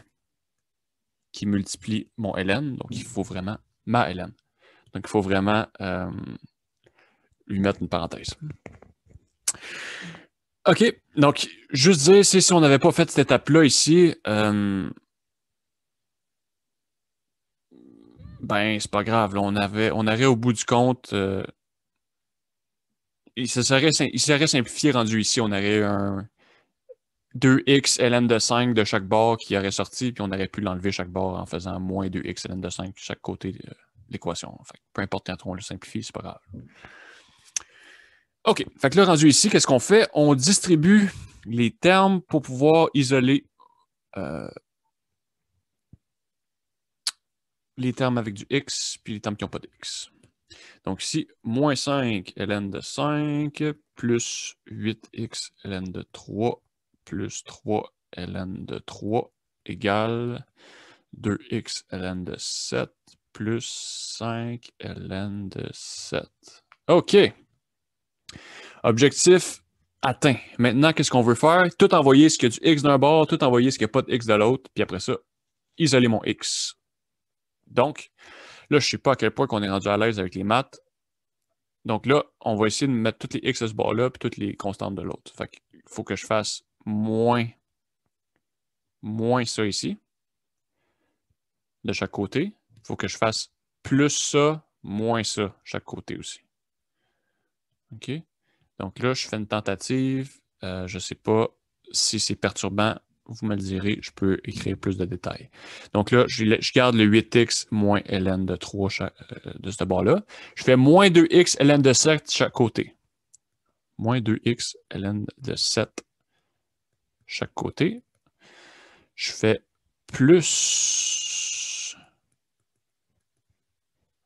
[SPEAKER 1] qui multiplie mon ln. Donc, il faut vraiment ma ln. Donc, il faut vraiment lui mettre une parenthèse. OK. Donc, juste dire, si on n'avait pas fait cette étape-là ici, ben, c'est pas grave. Là, on aurait au bout du compte, il serait simplifié rendu ici. On aurait un 2x ln de 5 de chaque bord qui aurait sorti, puis on aurait pu l'enlever chaque bord en faisant moins 2x ln de 5 de chaque côté de l'équation. Peu importe quand on le simplifie, c'est pas grave. OK. Fait que là, rendu ici, qu'est-ce qu'on fait? On distribue les termes pour pouvoir isoler les termes avec du x, puis les termes qui n'ont pas de x. Donc ici, moins 5 ln de 5 plus 8x ln de 3 plus 3 ln de 3 égale 2x ln de 7 plus 5 ln de 7. OK. Objectif atteint. Maintenant, qu'est-ce qu'on veut faire? Tout envoyer ce qu'il y a du x d'un bord, tout envoyer ce qu'il n'y a pas de x de l'autre, puis après ça, isoler mon x. Donc, là, je ne sais pas à quel point on est rendu à l'aise avec les maths. Donc là, on va essayer de mettre toutes les x de ce bord-là, puis toutes les constantes de l'autre. Fait qu'il faut que je fasse moins ça ici, de chaque côté. Il faut que je fasse plus ça, moins ça, chaque côté aussi. OK? Donc là, je fais une tentative. Je ne sais pas si c'est perturbant. Vous me le direz, je peux écrire plus de détails. Donc là, je garde le 8x moins ln de 3 de ce bord-là. Je fais moins 2x ln de 7 chaque côté. Moins 2x ln de 7 chaque côté. Je fais plus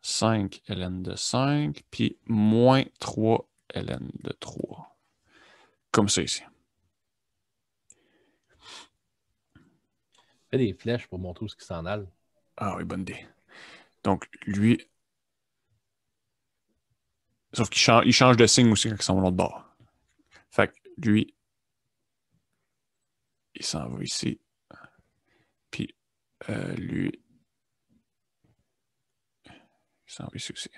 [SPEAKER 1] 5 ln de 5, puis moins 3 ln de 3. Comme ça ici.
[SPEAKER 2] Fais des flèches pour montrer où ce qui s'en aille.
[SPEAKER 1] Ah oui, bonne idée. Donc, lui... Sauf qu'il change de signe aussi quand il s'en va de l'autre bord. Fait que lui, il s'en va ici. Puis, lui, il s'en va ici aussi.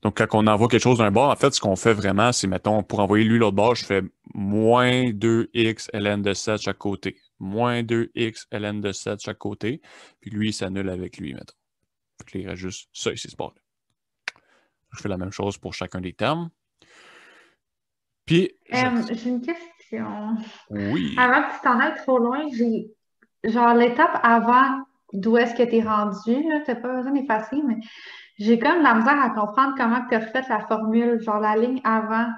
[SPEAKER 1] Donc, quand on envoie quelque chose d'un bord, en fait, ce qu'on fait vraiment, c'est, mettons, pour envoyer lui l'autre bord, je fais moins 2x ln de 7 chaque côté. Moins 2x ln de 7 chaque côté. Puis lui, il s'annule avec lui, mettons. Fait que là, il reste juste ça ici, ce bord-là. Je fais la même chose pour chacun des termes. Puis,
[SPEAKER 7] j'ai une question.
[SPEAKER 1] Oui.
[SPEAKER 7] Avant que tu t'en ailles trop loin, j'ai genre l'étape avant d'où est-ce que tu es rendu, tu n'as pas besoin d'effacer, mais j'ai comme de la misère à comprendre comment tu as refait la formule, genre la ligne avant.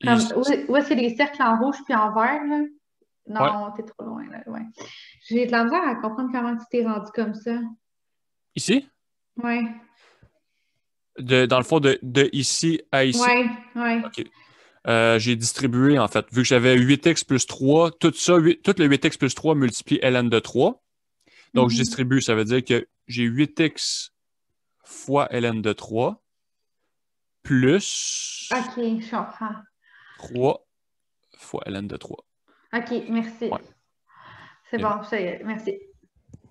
[SPEAKER 7] Comme, où est-ce qu'il y a des cercles en rouge puis en vert, là? Non, ouais. T'es trop loin, là. Ouais. J'ai de la misère à comprendre comment tu t'es rendu comme ça.
[SPEAKER 1] Ici?
[SPEAKER 7] Oui.
[SPEAKER 1] Dans le fond, de ici à ici?
[SPEAKER 7] Oui, oui.
[SPEAKER 1] OK. J'ai distribué, en fait, vu que j'avais 8x plus 3, tout le 8x plus 3 multiplie ln de 3. Donc, je distribue, ça veut dire que j'ai 8x fois ln de 3 plus...
[SPEAKER 7] OK, je comprends.
[SPEAKER 1] 3 fois ln de 3.
[SPEAKER 7] OK, merci. Ouais. C'est bon, merci.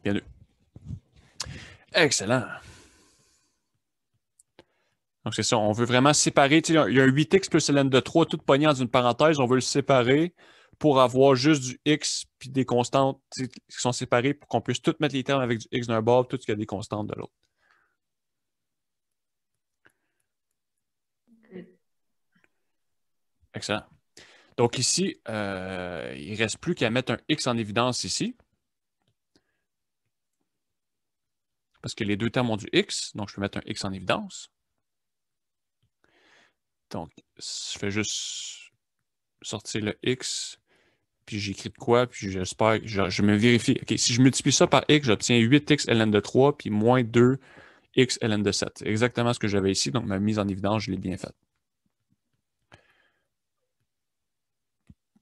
[SPEAKER 1] Bien vu. Excellent. Donc, c'est ça. On veut vraiment séparer. Il y a un 8x plus ln de 3, tout pogné dans une parenthèse. On veut le séparer pour avoir juste du X puis des constantes qui sont séparées pour qu'on puisse tout mettre les termes avec du X d'un bord, tout ce qui a des constantes de l'autre. Excellent. Donc ici, il ne reste plus qu'à mettre un X en évidence ici. Parce que les deux termes ont du X, donc je peux mettre un X en évidence. Donc, je fais juste sortir le X, puis j'écris de quoi, puis j'espère, je me vérifie. OK, si je multiplie ça par X, j'obtiens 8X ln de 3, puis moins 2X ln de 7. C'est exactement ce que j'avais ici, donc ma mise en évidence, je l'ai bien faite.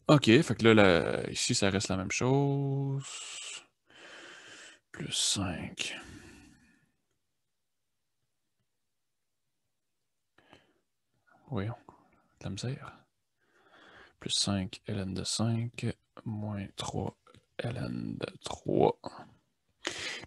[SPEAKER 1] OK, fait que là, ici, ça reste la même chose. Plus 5. Voyons, de la misère. Plus 5 ln de 5, moins 3 ln de 3.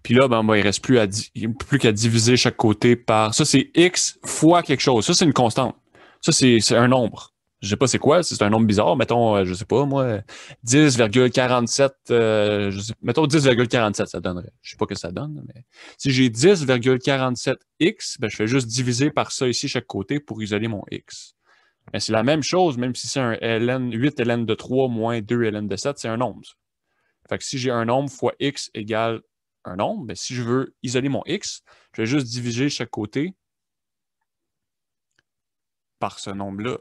[SPEAKER 1] Puis là, ben, il ne reste plus qu'à diviser chaque côté par... Ça, c'est X fois quelque chose. Ça, c'est une constante. Ça, c'est un nombre. Je ne sais pas c'est quoi, c'est un nombre bizarre. Mettons, je ne sais pas, moi, 10,47. Mettons 10,47, ça donnerait. Je ne sais pas ce que ça donne, mais si j'ai 10,47x, ben, je fais juste diviser par ça ici chaque côté pour isoler mon x. Ben, c'est la même chose, même si c'est un ln, 8 ln de 3 moins 2 ln de 7, c'est un nombre. Ça. Fait que si j'ai un nombre fois x égale un nombre, ben, si je veux isoler mon x, je vais juste diviser chaque côté par ce nombre-là.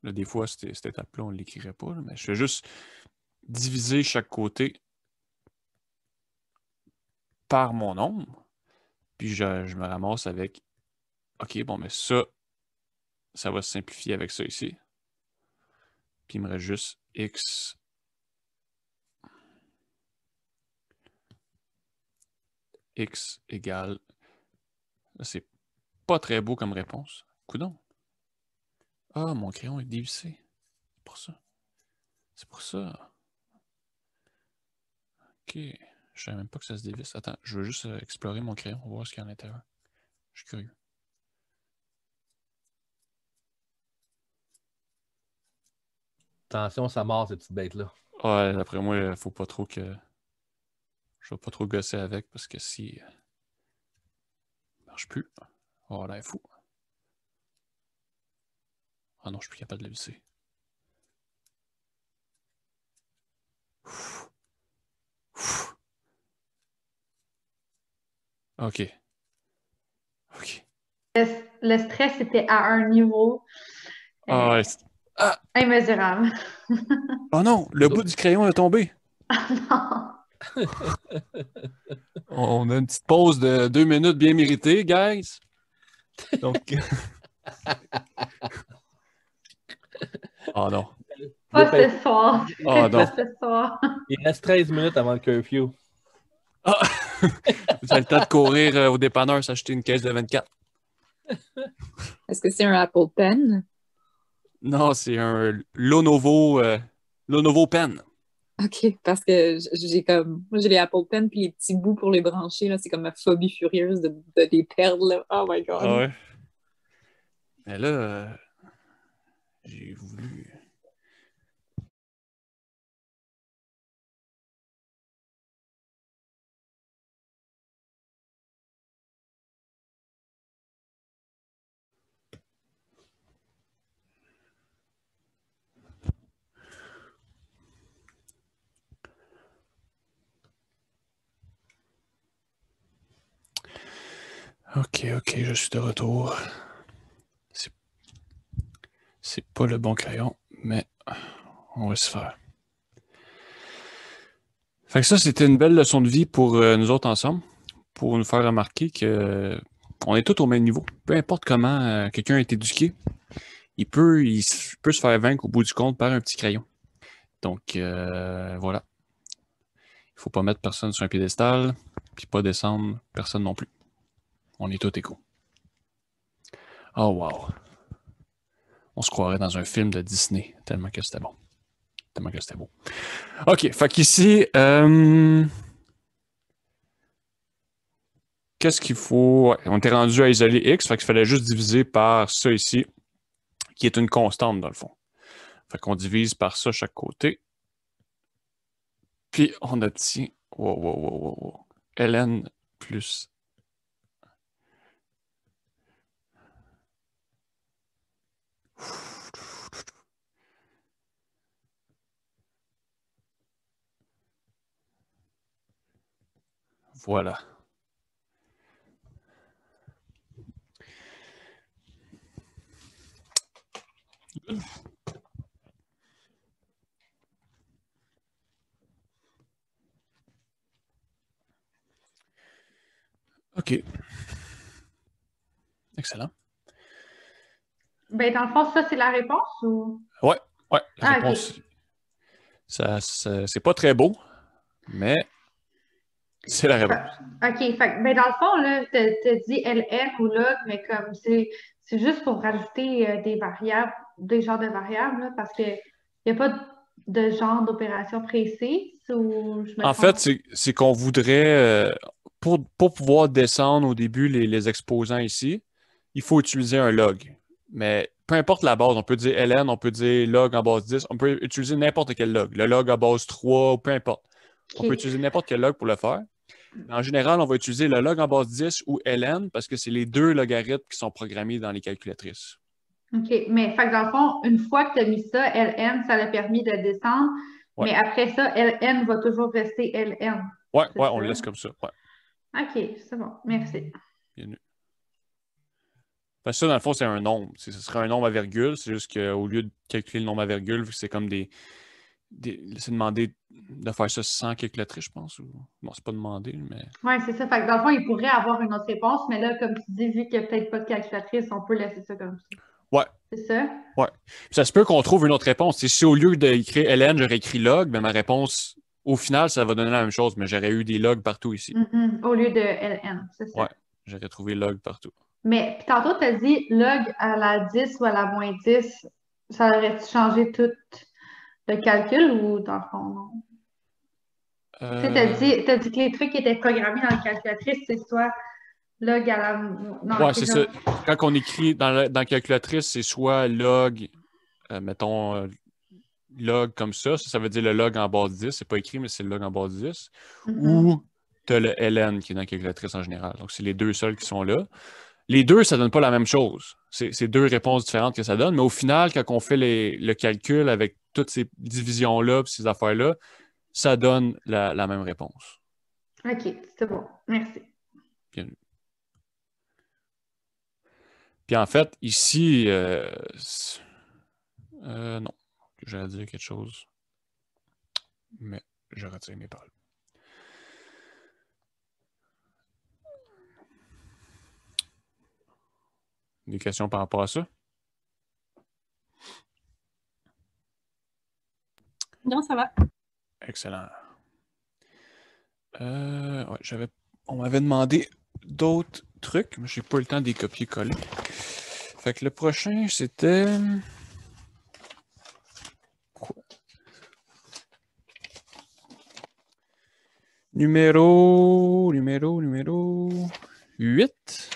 [SPEAKER 1] Là, des fois, cette étape-là, on ne l'écrirait pas, là, mais je vais juste diviser chaque côté par mon nombre. Puis je me ramasse avec, OK, bon, mais ça va se simplifier avec ça ici. Puis il me reste juste x égale... Là, c'est pas très beau comme réponse. Coudonc. Ah, mon crayon est dévissé. C'est pour ça. C'est pour ça. OK. Je savais même pas que ça se dévisse. Attends, je veux juste explorer mon crayon, voir ce qu'il y a à l'intérieur. Je suis curieux.
[SPEAKER 2] Attention, ça mord, ces petites bêtes-là.
[SPEAKER 1] Ouais, d'après moi, il faut pas trop que... Je vais pas trop gosser avec parce que si... Ça marche plus. Oh là, il est fou. Ah non, je suis plus capable de le visser. OK. OK.
[SPEAKER 7] Le stress était à un niveau immesurable.
[SPEAKER 1] Oh non, le bout du crayon est tombé.
[SPEAKER 7] Non.
[SPEAKER 1] On a une petite pause de 2 minutes bien méritée, guys. Donc... Oh non.
[SPEAKER 7] Pas ce soir.
[SPEAKER 1] Oh non.
[SPEAKER 7] Pas ce soir.
[SPEAKER 2] Il reste 13 minutes avant le curfew.
[SPEAKER 1] Ah! Vous avez le temps de courir au dépanneur s'acheter une caisse de 24.
[SPEAKER 6] Est-ce que c'est un Apple Pen?
[SPEAKER 1] Non, c'est un Lenovo Pen.
[SPEAKER 6] OK, parce que moi j'ai les Apple Pen puis les petits bouts pour les brancher, là, c'est comme ma phobie furieuse de les perdre, là. Oh my God.
[SPEAKER 1] Ah ouais. Mais là, j'ai voulu... OK, je suis de retour. C'est pas le bon crayon, mais on va se faire. Fait que ça, c'était une belle leçon de vie pour nous autres ensemble, pour nous faire remarquer que on est tous au même niveau. Peu importe comment quelqu'un est éduqué, il peut se faire vaincre au bout du compte par un petit crayon. Donc, voilà. Il ne faut pas mettre personne sur un piédestal, puis pas descendre personne non plus. On est tous égaux. Oh, wow. On se croirait dans un film de Disney, tellement que c'était bon. Tellement que c'était beau. OK, fait qu'ici, qu'est-ce qu'il faut? Ouais, on était rendu à isoler X, fait qu'il fallait juste diviser par ça ici, qui est une constante dans le fond. Fait qu'on divise par ça chaque côté. Puis on obtient ln plus voilà. OK. Excellent.
[SPEAKER 7] Ben, dans le fond, ça, c'est la réponse ou?
[SPEAKER 1] Ouais, la
[SPEAKER 7] Ah,
[SPEAKER 1] réponse.
[SPEAKER 7] OK.
[SPEAKER 1] C'est pas très beau, mais c'est la réponse.
[SPEAKER 7] OK. Ben, dans le fond, là, t'as dit LN ou log, mais comme c'est juste pour rajouter des variables, des genres de variables, là, parce qu'il n'y a pas de genre d'opération précise ou je me
[SPEAKER 1] En
[SPEAKER 7] trompe?
[SPEAKER 1] fait, c'est qu'on voudrait, pour pouvoir descendre au début les exposants ici, il faut utiliser un log. Mais peu importe la base, on peut dire ln, on peut dire log en base 10, on peut utiliser n'importe quel log. Le log en base 3, peu importe. On peut utiliser n'importe quel log pour le faire. Mais en général, on va utiliser le log en base 10 ou ln parce que c'est les deux logarithmes qui sont programmés dans les calculatrices.
[SPEAKER 7] OK. Mais fait que dans le fond, une fois que tu as mis ça, LN, ça l'a permis de descendre.
[SPEAKER 1] Ouais.
[SPEAKER 7] Mais après ça, LN va toujours rester LN.
[SPEAKER 1] Ouais,
[SPEAKER 7] C'est
[SPEAKER 1] on
[SPEAKER 7] ça?
[SPEAKER 1] le laisse comme ça. Ouais.
[SPEAKER 7] OK, c'est bon. Merci.
[SPEAKER 1] Bienvenue. Ça, dans le fond, c'est un nombre. Ce serait un nombre à virgule. C'est juste qu'au lieu de calculer le nombre à virgule, c'est comme c'est demandé de faire ça sans calculatrice, je pense. Bon, c'est pas demandé, mais.
[SPEAKER 7] Oui, c'est ça. Fait que dans le fond, il pourrait avoir une autre réponse, mais là, comme tu dis, vu qu'il n'y a peut-être pas de calculatrice, on peut laisser ça comme ça.
[SPEAKER 1] Ouais.
[SPEAKER 7] C'est ça?
[SPEAKER 1] Ouais. Puis ça se peut qu'on trouve une autre réponse. Si au lieu d'écrire ln, j'aurais écrit log, ben ma réponse, au final, ça va donner la même chose, mais j'aurais eu des logs partout ici.
[SPEAKER 7] Au lieu de LN, c'est ça.
[SPEAKER 1] Ouais. J'aurais trouvé log partout.
[SPEAKER 7] Mais puis tantôt, tu as dit log à la 10 ou à la moins 10, ça aurait-tu changé tout le calcul ou dans le fond, non? Tu sais, t'as dit que les trucs qui étaient programmés dans la calculatrice, c'est soit log à la. Non,
[SPEAKER 1] ouais, c'est ça. Quand on écrit dans la calculatrice, c'est soit log, mettons, log comme ça veut dire le log en base 10. C'est pas écrit, mais c'est le log en base 10. Ou tu as le ln qui est dans la calculatrice en général. Donc, c'est les deux seuls qui sont là. Les deux, ça donne pas la même chose. C'est deux réponses différentes que ça donne, mais au final, quand on fait le calcul avec toutes ces divisions-là, ces affaires-là, ça donne la même réponse.
[SPEAKER 7] OK, c'est bon. Merci.
[SPEAKER 1] Bienvenue. Puis en fait, ici, non, j'allais dire quelque chose, mais je retire mes paroles. Des questions par rapport à ça?
[SPEAKER 3] Non, ça va.
[SPEAKER 1] Excellent. Ouais, on m'avait demandé d'autres trucs, mais j'ai pas eu le temps de les copier-coller. Fait que le prochain, c'était... Quoi? Numéro 8.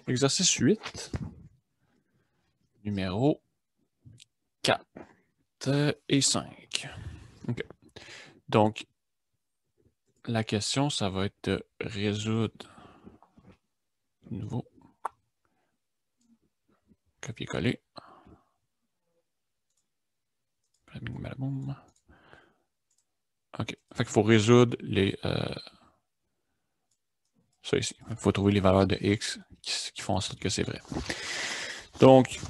[SPEAKER 1] Exercice 8. Numéro 4 et 5. OK. Donc, la question, ça va être de résoudre nouveau. Copier-coller. OK. Fait qu'il faut résoudre ça ici. Il faut trouver les valeurs de x qui font en sorte que c'est vrai. Donc,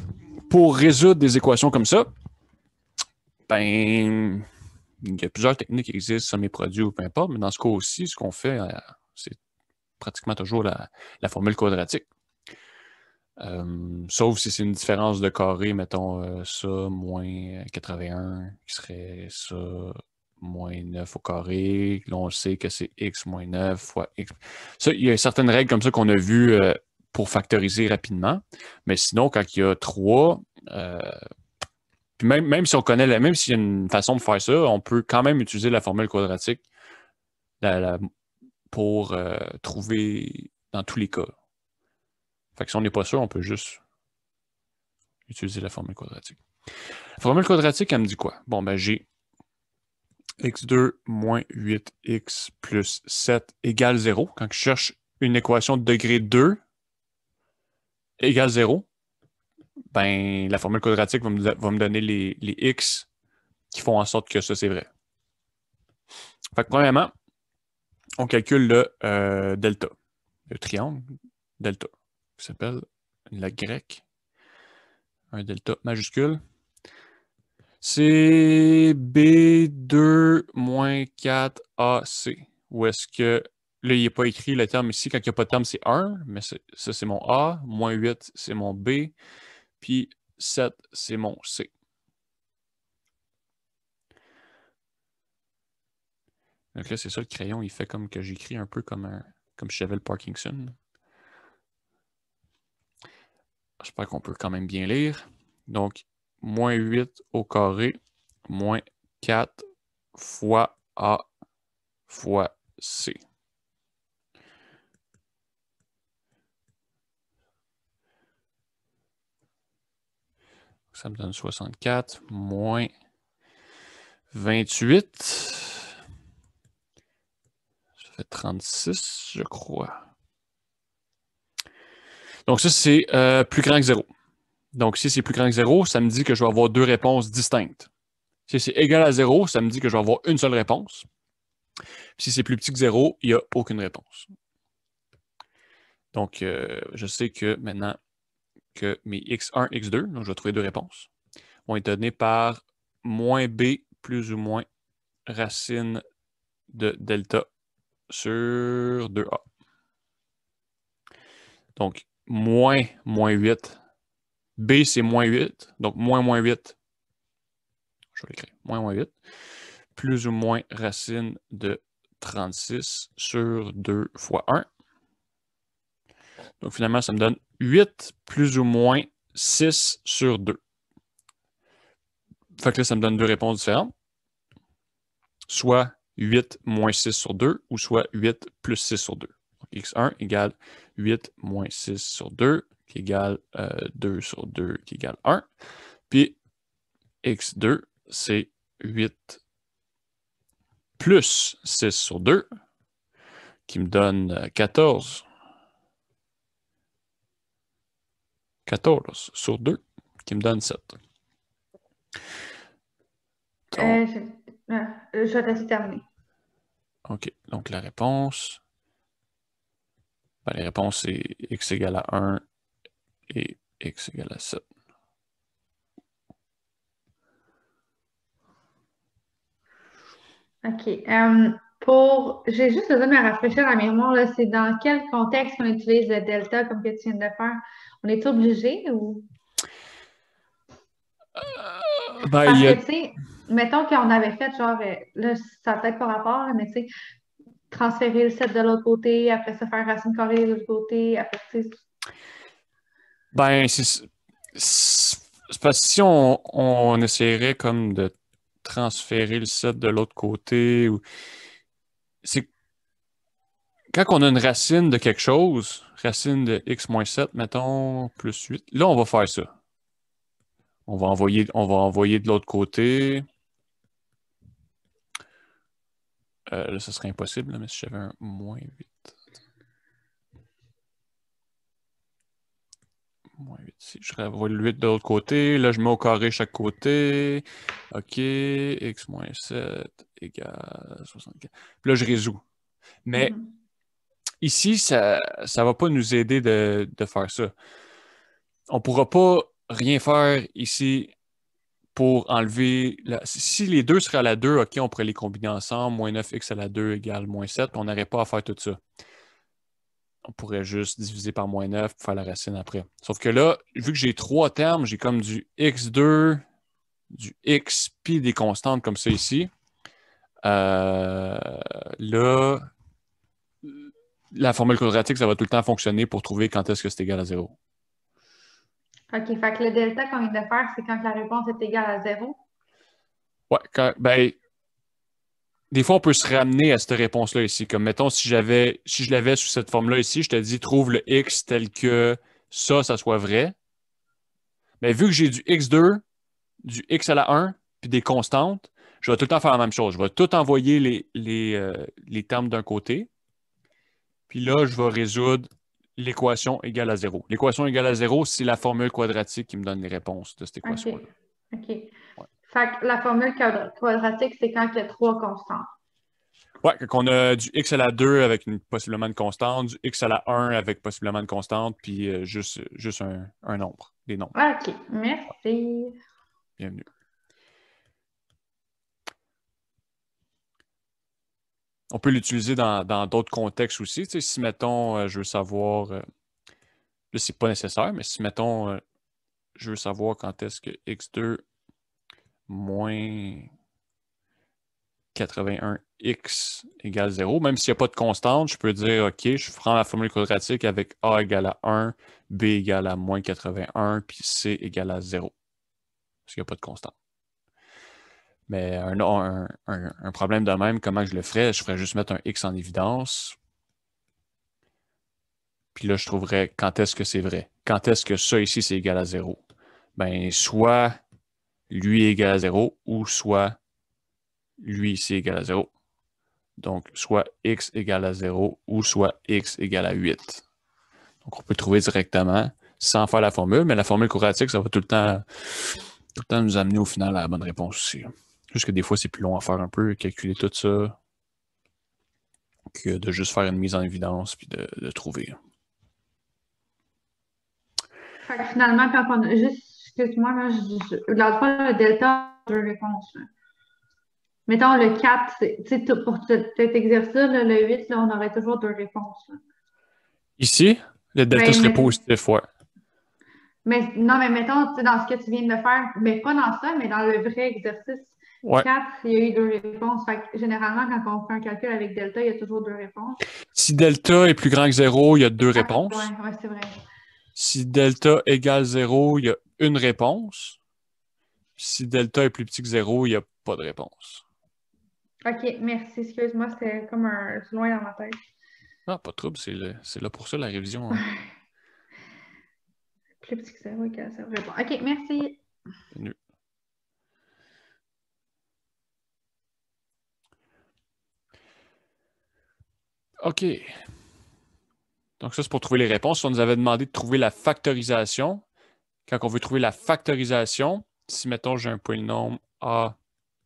[SPEAKER 1] pour résoudre des équations comme ça, ben, il y a plusieurs techniques qui existent, somme et produit ou peu importe, mais dans ce cas aussi, ce qu'on fait, c'est pratiquement toujours la formule quadratique. Sauf si c'est une différence de carré, mettons ça moins 81, qui serait ça moins 9 au carré. Là, on sait que c'est x moins 9 fois x. Ça, il y a certaines règles comme ça qu'on a vues pour factoriser rapidement. Mais sinon, quand il y a 3, puis même si on connaît, même s'il y a une façon de faire ça, on peut quand même utiliser la formule quadratique pour trouver dans tous les cas. Fait que si on n'est pas sûr, on peut juste utiliser la formule quadratique. formule quadratique, elle me dit quoi? Bon, ben j'ai x2 moins 8x plus 7 égale 0. Quand je cherche une équation de degré 2 égale 0, ben la formule quadratique va me donner les x qui font en sorte que ça, c'est vrai. Fait que premièrement, on calcule le delta, le triangle delta, qui s'appelle la grecque, un delta majuscule. C'est B2 moins 4AC. Où est-ce que, là, il n'est pas écrit le terme ici. Quand il n'y a pas de terme, c'est 1, mais ça, c'est mon A. Moins 8, c'est mon B. Puis 7, c'est mon C. Donc là, c'est ça, le crayon, il fait comme que j'écris un peu comme si j'avais le Parkinson. J'espère qu'on peut quand même bien lire. Donc, moins 8 au carré, moins 4 fois A fois C. Ça me donne 64 moins 28. Ça fait 36, je crois. Donc ça, c'est plus grand que 0. Donc si c'est plus grand que 0, ça me dit que je vais avoir deux réponses distinctes. Si c'est égal à 0, ça me dit que je vais avoir une seule réponse. Puis si c'est plus petit que 0, il n'y a aucune réponse. Donc, je sais que maintenant que mes x1, x2, donc je vais trouver deux réponses, vont être données par moins b plus ou moins racine de delta sur 2a. Donc, moins 8. B, c'est moins 8. Donc, moins 8. Je vais l'écrire. Moins 8. Plus ou moins racine de 36 sur 2 fois 1. Donc, finalement, ça me donne 8 plus ou moins 6 sur 2. Fait que là, ça me donne deux réponses différentes. Soit 8 moins 6 sur 2 ou soit 8 plus 6 sur 2. Donc, x1 égale 8 moins 6 sur 2 qui égale 2 sur 2 qui égale 1. Puis x2, c'est 8 plus 6 sur 2 qui me donne 14. 14 sur 2 qui me donne 7. Donc,
[SPEAKER 7] je vais te laisser terminer.
[SPEAKER 1] OK. Donc, la réponse... Ben, les réponses, c'est x égale à 1 et x égale à 7.
[SPEAKER 7] OK. J'ai juste besoin de me rafraîchir la mémoire, là. C'est dans quel contexte qu'on utilise le delta comme que tu viens de faire? On est obligé ou?
[SPEAKER 1] Ben,
[SPEAKER 7] Parce que, tu sais, mettons qu'on avait fait genre, là, ça n'a peut-être pas rapport, là, mais tu sais, transférer le 7 de l'autre côté, après ça faire racine carrée de l'autre côté, après, tu sais.
[SPEAKER 1] Ben, c'est parce que si on essaierait comme de transférer le 7 de l'autre côté, c'est quand on a une racine de quelque chose, racine de x moins 7, mettons, plus 8, là, on va faire ça. On va envoyer de l'autre côté. Là, ce serait impossible, là, mais si j'avais un moins 8. Moins 8 ici. Je renvoie le 8 de l'autre côté. Là, je mets au carré chaque côté. OK. X moins 7 égale 64. Puis là, je résous. Mais ici, ça ne va pas nous aider de faire ça. On ne pourra pas rien faire ici pour enlever... Si les deux seraient à la 2, OK, on pourrait les combiner ensemble. Moins 9x à la 2 égale moins 7. On n'aurait pas à faire tout ça. On pourrait juste diviser par moins 9 pour faire la racine après. Sauf que là, vu que j'ai trois termes, j'ai comme du x2, du x, puis des constantes comme ça ici. Là, la formule quadratique, ça va tout le temps fonctionner pour trouver quand est-ce que c'est égal à 0.
[SPEAKER 7] OK, fait que le delta qu'on vient de faire, c'est quand la réponse est égale à 0?
[SPEAKER 1] Ouais, ben, des fois, on peut se ramener à cette réponse-là ici. Comme, mettons, si je l'avais sous cette forme-là ici, je te dis, trouve le x tel que ça soit vrai. Mais vu que j'ai du x2, du x à la 1 puis des constantes, je vais tout le temps faire la même chose. Je vais tout envoyer les termes d'un côté. Puis là, je vais résoudre l'équation égale à 0. L'équation égale à 0, c'est la formule quadratique qui me donne les réponses de cette équation-là.
[SPEAKER 7] OK. Fait que la formule quadratique, c'est quand il y a 3 constantes.
[SPEAKER 1] Ouais, quand on a du x à la 2 avec possiblement une constante, du x à la 1 avec possiblement une constante, puis juste un nombre, des nombres.
[SPEAKER 7] OK, merci.
[SPEAKER 1] Bienvenue. On peut l'utiliser dans d'autres contextes aussi. Tu sais, si, mettons, je veux savoir, là, c'est pas nécessaire, mais si, mettons, je veux savoir quand est-ce que x2 moins 81x égale 0, même s'il n'y a pas de constante, je peux dire, OK, je prends la formule quadratique avec a égale à 1, b égale à moins 81, puis c égale à 0, parce qu'il n'y a pas de constante. Mais un problème de même, comment je le ferais? Je ferais juste mettre un x en évidence. Puis là, je trouverais quand est-ce que c'est vrai. Quand est-ce que ça ici, c'est égal à 0? Ben, soit lui est égal à 0, ou soit lui ici est égal à 0. Donc, soit x égale à 0, ou soit x égale à 8. Donc, on peut trouver directement sans faire la formule, mais la formule quadratique, ça va tout le temps nous amener au final à la bonne réponse aussi. Juste que des fois, c'est plus long à faire un peu, calculer tout ça, que de juste faire une mise en évidence puis de trouver.
[SPEAKER 7] Fait que finalement, quand on a juste, excuse-moi, là, dans le fond, le delta, deux réponses. Là. Mettons le 4, tu sais, pour cet exercice, là, le 8, là, on aurait toujours deux réponses. Là.
[SPEAKER 1] Ici, le delta serait positif, ouais.
[SPEAKER 7] Mais non, mais mettons, tu sais, dans ce que tu viens de faire, mais pas dans ça, mais dans le vrai exercice.
[SPEAKER 1] Ouais.
[SPEAKER 7] 4, il y a eu deux réponses. Fait que généralement, quand on fait un calcul avec delta, il y a toujours deux réponses.
[SPEAKER 1] Si delta est plus grand que 0, il y a deux réponses.
[SPEAKER 7] Ouais, c'est vrai.
[SPEAKER 1] Si delta égale 0, il y a une réponse. Si delta est plus petit que 0, il n'y a pas de réponse.
[SPEAKER 7] OK, merci. Excuse-moi, c'était comme c'est loin dans ma tête.
[SPEAKER 1] Ah, pas de trouble, c'est là pour ça la révision. Hein.
[SPEAKER 7] Plus petit que 0 égale 0 réponse. OK, merci.
[SPEAKER 1] Bienvenue. OK. Donc ça, c'est pour trouver les réponses. On nous avait demandé de trouver la factorisation. Quand on veut trouver la factorisation, si, mettons, j'ai un polynôme a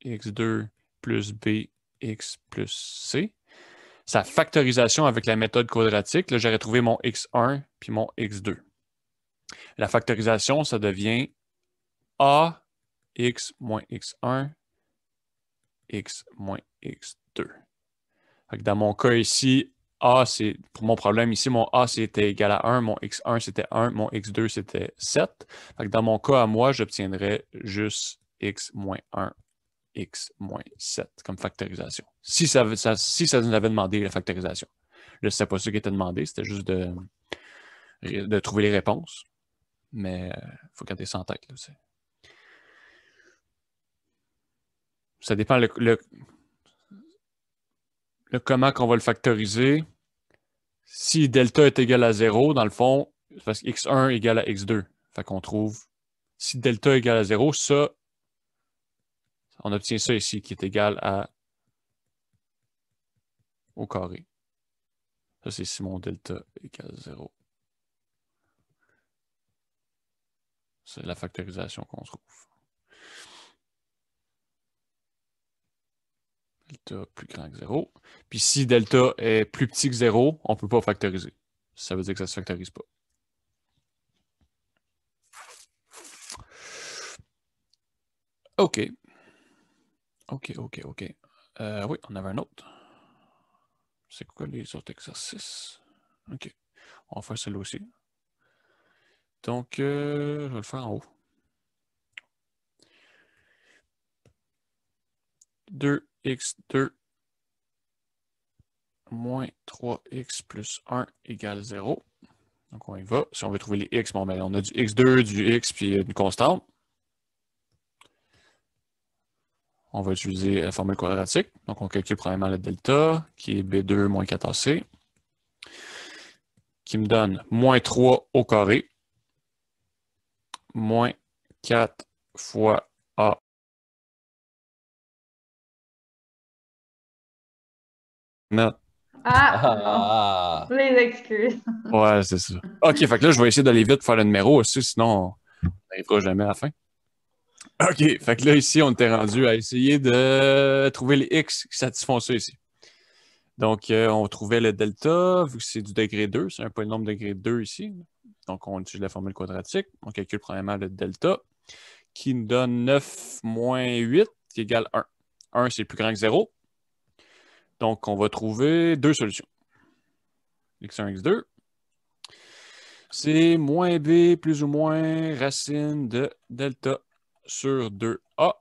[SPEAKER 1] x2 plus b x plus c, sa factorisation avec la méthode quadratique, là, j'aurais trouvé mon x1 puis mon x2. La factorisation, ça devient a x moins x1 x moins x2. Fait que dans mon cas ici, A, c'est pour mon problème ici, mon A c'était égal à 1, mon x1 c'était 1, mon x2 c'était 7. Fait que dans mon cas à moi, j'obtiendrais juste x moins 1, x moins 7 comme factorisation. Si ça nous avait demandé la factorisation. Là, c'était pas ça qui était demandé, c'était juste de trouver les réponses. Mais il faut garder ça en tête. Là, ça dépend le comment qu'on va le factoriser. Si delta est égal à 0, dans le fond, c'est parce que x1 égale à x2. Fait qu'on trouve, si delta est égal à 0, ça, on obtient ça ici, qui est égal à au carré. Ça, c'est si mon delta égale à 0. C'est la factorisation qu'on trouve. Delta plus grand que 0. Puis si delta est plus petit que 0, on ne peut pas factoriser. Ça veut dire que ça ne se factorise pas. OK. OK. Oui, on avait un autre. C'est quoi les autres exercices? OK. On va faire celui-là aussi. Donc, je vais le faire en haut. 2x2 moins 3x plus 1 égale 0. Donc, on y va. Si on veut trouver les x, bon, ben, on a du x2, du x, puis une constante. On va utiliser la formule quadratique. Donc, on calcule premièrement le delta, qui est b2 moins 14c, qui me donne moins 3 au carré, moins 4 fois Non.
[SPEAKER 7] Ah, non. Les excuses.
[SPEAKER 1] Ouais, c'est ça. OK, fait que là, je vais essayer d'aller vite pour faire le numéro aussi, sinon on n'arrivera jamais à la fin. OK, fait que là, ici, on était rendu à essayer de trouver les X qui satisfont ça ici. Donc, on trouvait le delta, vu que c'est du degré 2, c'est un polynôme degré 2 ici. Donc, on utilise la formule quadratique. On calcule premièrement le delta, qui nous donne 9 moins 8, qui égale 1. 1, c'est plus grand que 0. Donc, on va trouver deux solutions. x1, x2. C'est moins b plus ou moins racine de delta sur 2a.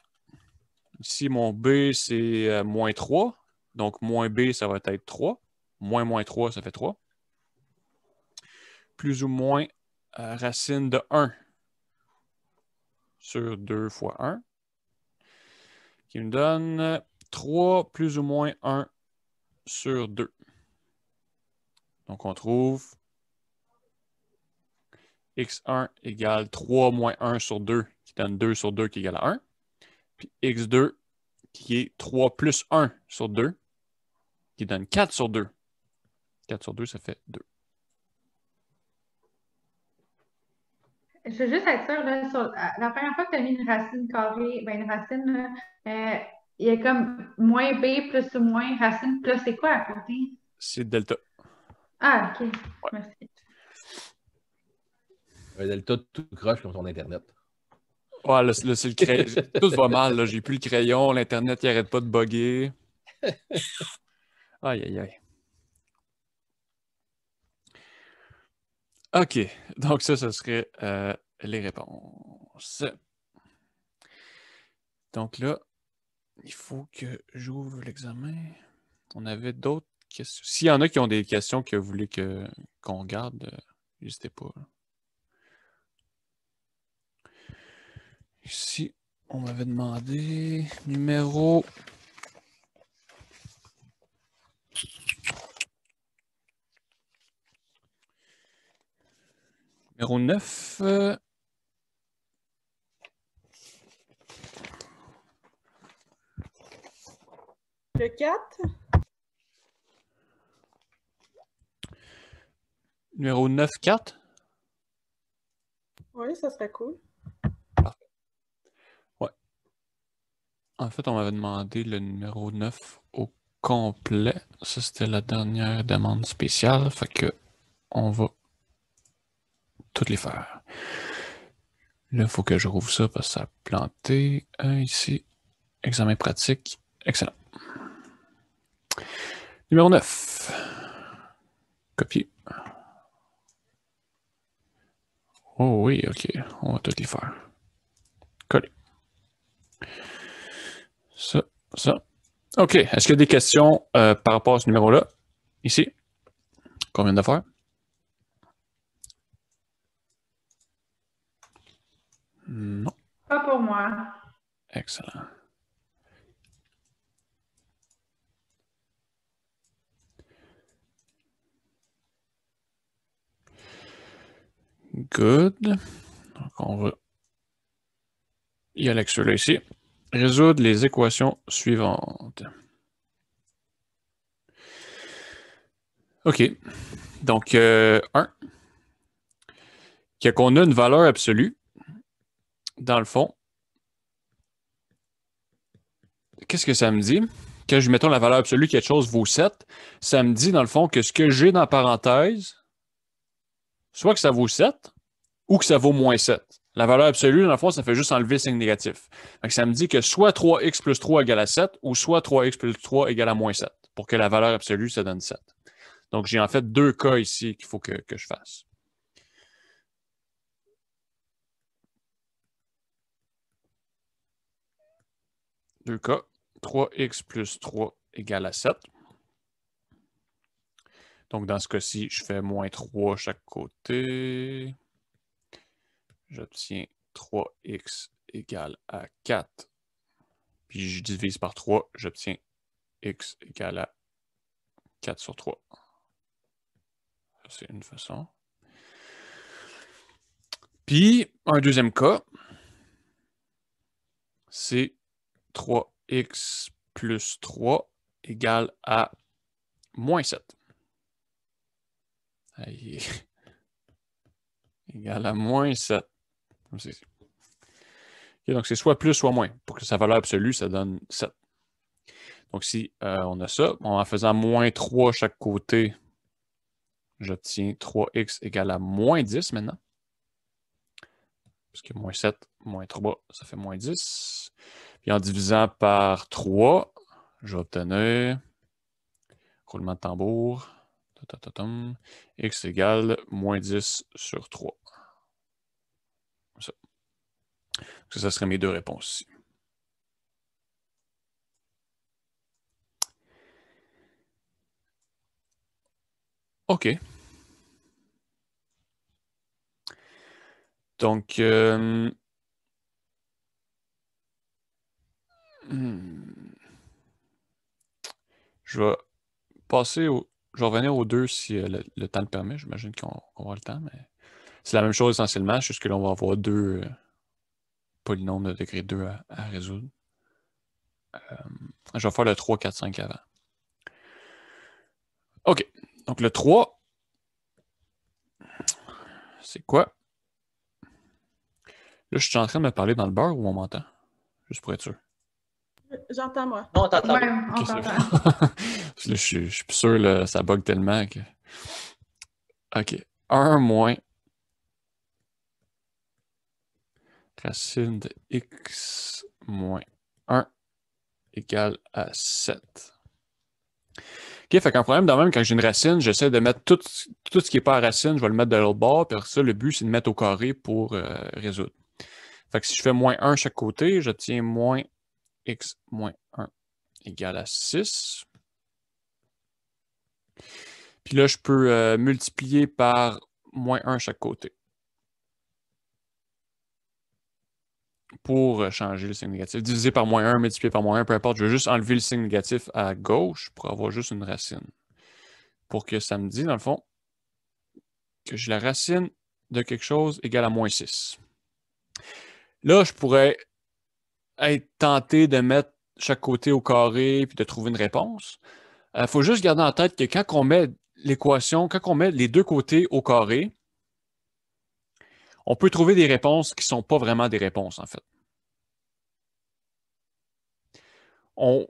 [SPEAKER 1] Ici, mon b, c'est moins 3. Donc, moins b, ça va être 3. Moins 3, ça fait 3. Plus ou moins racine de 1 sur 2 fois 1. Qui me donne 3 plus ou moins 1 sur 2. Donc, on trouve x1 égale 3 moins 1 sur 2, qui donne 2 sur 2 qui égale à 1. Puis x2 qui est 3 plus 1 sur 2, qui donne 4 sur 2. 4 sur 2, ça fait 2.
[SPEAKER 7] Je veux juste être sûre, là, sur la première fois que tu as mis une racine carrée, ben une racine, là, il y a comme moins b plus ou moins racine, plus c'est quoi à côté?
[SPEAKER 1] C'est delta.
[SPEAKER 7] Ah, OK.
[SPEAKER 1] Ouais.
[SPEAKER 7] Merci.
[SPEAKER 2] Un delta tout croche comme ton Internet.
[SPEAKER 1] Ouais, là, c'est le crayon. Tout va mal, j'ai plus le crayon, l'Internet, il n'arrête pas de bugger. Aïe, aïe, aïe. OK, donc ça serait les réponses. Donc là, il faut que j'ouvre l'examen. On avait d'autres questions. S'il y en a qui ont des questions que vous voulez qu'on regarde, n'hésitez pas. Ici, on m'avait demandé numéro... Numéro 9.
[SPEAKER 3] Le 4?
[SPEAKER 1] Numéro 9, 4.
[SPEAKER 3] Oui, ça serait cool.
[SPEAKER 1] Parfait. Ouais. En fait, on m'avait demandé le numéro 9 au complet. Ça, c'était la dernière demande spéciale. Fait que on va toutes les faire. Là, il faut que je rouvre ça parce que ça a planté. Ici, examen pratique. Excellent. Numéro 9. Copier. Oh oui, OK. On va toutes les faire. Coller. Ça. OK. Est-ce qu'il y a des questions par rapport à ce numéro-là? Ici. Qu'on vient de faire? Non.
[SPEAKER 7] Pas pour moi.
[SPEAKER 1] Excellent. Good. Donc, on va y aller avec ceux-là ici. Résoudre les équations suivantes. OK. Donc, 1. Qu'on a une valeur absolue. Dans le fond, qu'est-ce que ça me dit? Quand je mettons la valeur absolue, quelque chose vaut 7, ça me dit, dans le fond, que ce que j'ai dans la parenthèse, soit que ça vaut 7 ou que ça vaut moins 7. La valeur absolue, dans le fond, ça fait juste enlever le signe négatif. Donc, ça me dit que soit 3x plus 3 égale à 7 ou soit 3x plus 3 égale à moins 7 pour que la valeur absolue, ça donne 7. Donc, j'ai en fait deux cas ici qu'il faut que je fasse. Deux cas. 3x plus 3 égale à 7. Donc, dans ce cas-ci, je fais moins 3 chaque côté. J'obtiens 3x égale à 4. Puis je divise par 3, j'obtiens x égale à 4 sur 3. Ça, c'est une façon. Puis, un deuxième cas, c'est 3x plus 3 égale à moins 7. Égal à moins 7. Okay, donc, c'est soit plus, soit moins. Pour que sa valeur absolue, ça donne 7. Donc, si on a ça, en faisant moins 3 chaque côté, j'obtiens 3x égale à moins 10 maintenant. Parce que moins 7, moins 3, ça fait moins 10. Puis en divisant par 3, je vais obtenir, roulement de tambour, x égale moins 10 sur 3. Ça. Ça serait mes deux réponses ici. OK. Donc, je vais passer au... Je vais revenir aux deux si le temps le permet. J'imagine qu'on va avoir le temps, mais c'est la même chose essentiellement, juste que là, on va avoir deux polynômes de degré 2 à résoudre. Je vais faire le 3, 4, 5 avant. OK. Donc, le 3, c'est quoi? Là, je suis en train de me parler dans le beurre ou on m'entend? Juste pour être sûr.
[SPEAKER 3] J'entends, moi.
[SPEAKER 8] Non, on t'entend.
[SPEAKER 7] Ouais, on
[SPEAKER 1] Okay,
[SPEAKER 7] t'entend.
[SPEAKER 1] là, je suis plus sûr, là, ça bug tellement que... OK. 1 moins racine de x moins 1 égale à 7. OK, fait qu'un problème de même, quand j'ai une racine, j'essaie de mettre tout ce qui n'est pas à racine, je vais le mettre de l'autre bord, puis ça, le but, c'est de mettre au carré pour résoudre. Fait que si je fais moins 1 chaque côté, j'obtiens moins x moins 1 égale à 6. Puis là, je peux multiplier par moins 1 chaque côté. Pour changer le signe négatif. Diviser par moins 1, multiplier par moins 1, peu importe. Je veux juste enlever le signe négatif à gauche pour avoir juste une racine. Pour que ça me dise, dans le fond, que j'ai la racine de quelque chose égale à moins 6. Là, je pourrais être tenté de mettre chaque côté au carré puis de trouver une réponse. Il faut juste garder en tête que quand on met l'équation, quand on met les deux côtés au carré, on peut trouver des réponses qui ne sont pas vraiment des réponses, en fait. On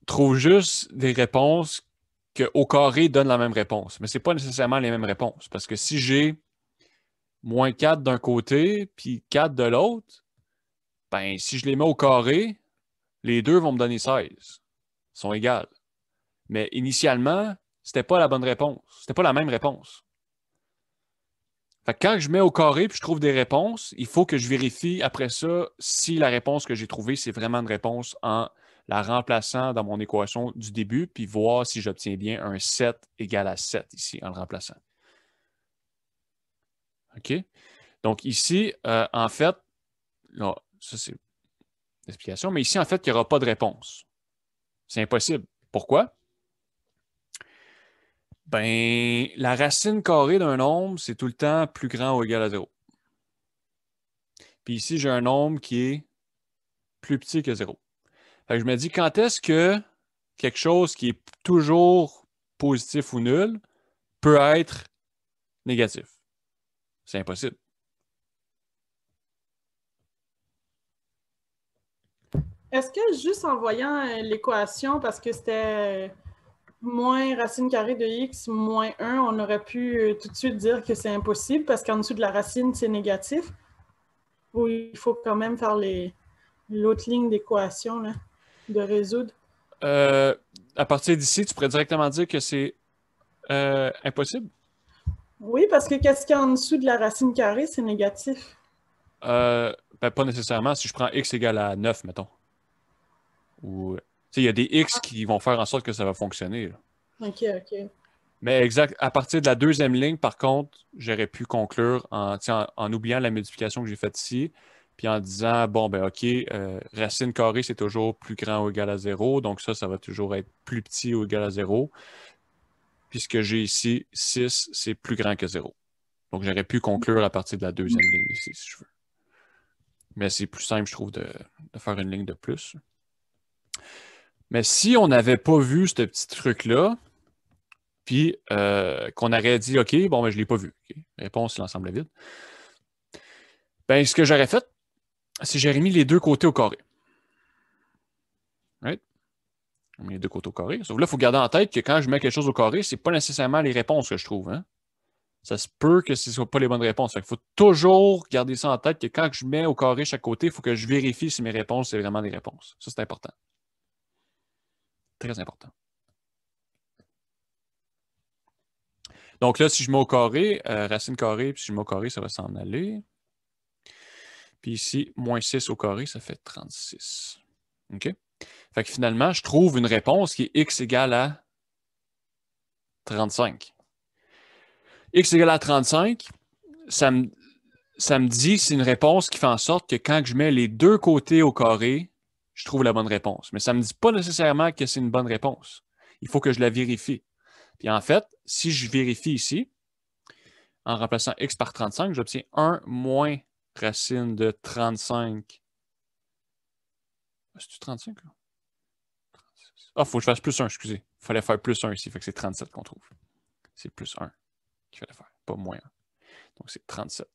[SPEAKER 1] trouve juste des réponses qu'au carré donnent la même réponse. Mais ce n'est pas nécessairement les mêmes réponses. Parce que si j'ai moins 4 d'un côté puis 4 de l'autre, ben, si je les mets au carré, les deux vont me donner 16. Ils sont égales. Mais initialement, ce n'était pas la bonne réponse. Ce n'était pas la même réponse. Fait que quand je mets au carré puis je trouve des réponses, il faut que je vérifie après ça si la réponse que j'ai trouvée, c'est vraiment une réponse en la remplaçant dans mon équation du début, puis voir si j'obtiens bien un 7 égale à 7 ici, en le remplaçant. OK? Donc ici, en fait, là, ça c'est l'explication, mais ici, en fait, il n'y aura pas de réponse. C'est impossible. Pourquoi? Ben, la racine carrée d'un nombre, c'est tout le temps plus grand ou égal à 0. Puis ici, j'ai un nombre qui est plus petit que 0. Fait que je me dis, quand est-ce que quelque chose qui est toujours positif ou nul peut être négatif? C'est impossible.
[SPEAKER 3] Est-ce que juste en voyant l'équation, parce que c'était moins racine carrée de x moins 1, on aurait pu tout de suite dire que c'est impossible parce qu'en dessous de la racine, c'est négatif? Ou il faut quand même faire l'autre ligne d'équation de résoudre?
[SPEAKER 1] À partir d'ici, tu pourrais directement dire que c'est impossible?
[SPEAKER 3] Oui, parce que qu'est-ce qu'il y a en dessous de la racine carrée, c'est négatif.
[SPEAKER 1] Ben, pas nécessairement. Si je prends x égale à 9, mettons. Ou, il y a des x qui vont faire en sorte que ça va fonctionner. Là.
[SPEAKER 3] OK.
[SPEAKER 1] Mais exact, à partir de la deuxième ligne, par contre, j'aurais pu conclure en oubliant la multiplication que j'ai faite ici, puis en disant, bon, ben OK, racine carrée, c'est toujours plus grand ou égal à 0, donc ça va toujours être plus petit ou égal à 0. Puis ce que j'ai ici, 6, c'est plus grand que 0. Donc j'aurais pu conclure à partir de la deuxième ligne ici, si je veux. Mais c'est plus simple, je trouve, de faire une ligne de plus. Mais si on n'avait pas vu ce petit truc-là, puis qu'on aurait dit, OK, bon, ben, je ne l'ai pas vu. Okay. Réponse, l'ensemble est vide. Ben, ce que j'aurais fait, c'est que j'aurais mis les deux côtés au carré. Right? On met les deux côtés au carré. Sauf là, il faut garder en tête que quand je mets quelque chose au carré, ce n'est pas nécessairement les réponses que je trouve. Hein? Ça se peut que ce ne soit pas les bonnes réponses. Il faut toujours garder ça en tête que quand je mets au carré chaque côté, il faut que je vérifie si mes réponses, c'est vraiment des réponses. Ça, c'est important. Très important. Donc là, si je mets au carré, racine carrée, puis si je mets au carré, ça va s'en aller. Puis ici, moins 6 au carré, ça fait 36. OK? Fait que finalement, je trouve une réponse qui est x égale à 35. X égale à 35, ça me dit que c'est une réponse qui fait en sorte que quand je mets les deux côtés au carré, je trouve la bonne réponse. Mais ça ne me dit pas nécessairement que c'est une bonne réponse. Il faut que je la vérifie. Puis en fait, si je vérifie ici, en remplaçant x par 35, j'obtiens 1 moins racine de 35. C'est-tu 35? Là? Ah, il faut que je fasse plus 1, excusez. Il fallait faire plus 1 ici, fait que c'est 37 qu'on trouve. C'est plus 1 qu'il fallait faire, pas moins 1. Donc c'est 37.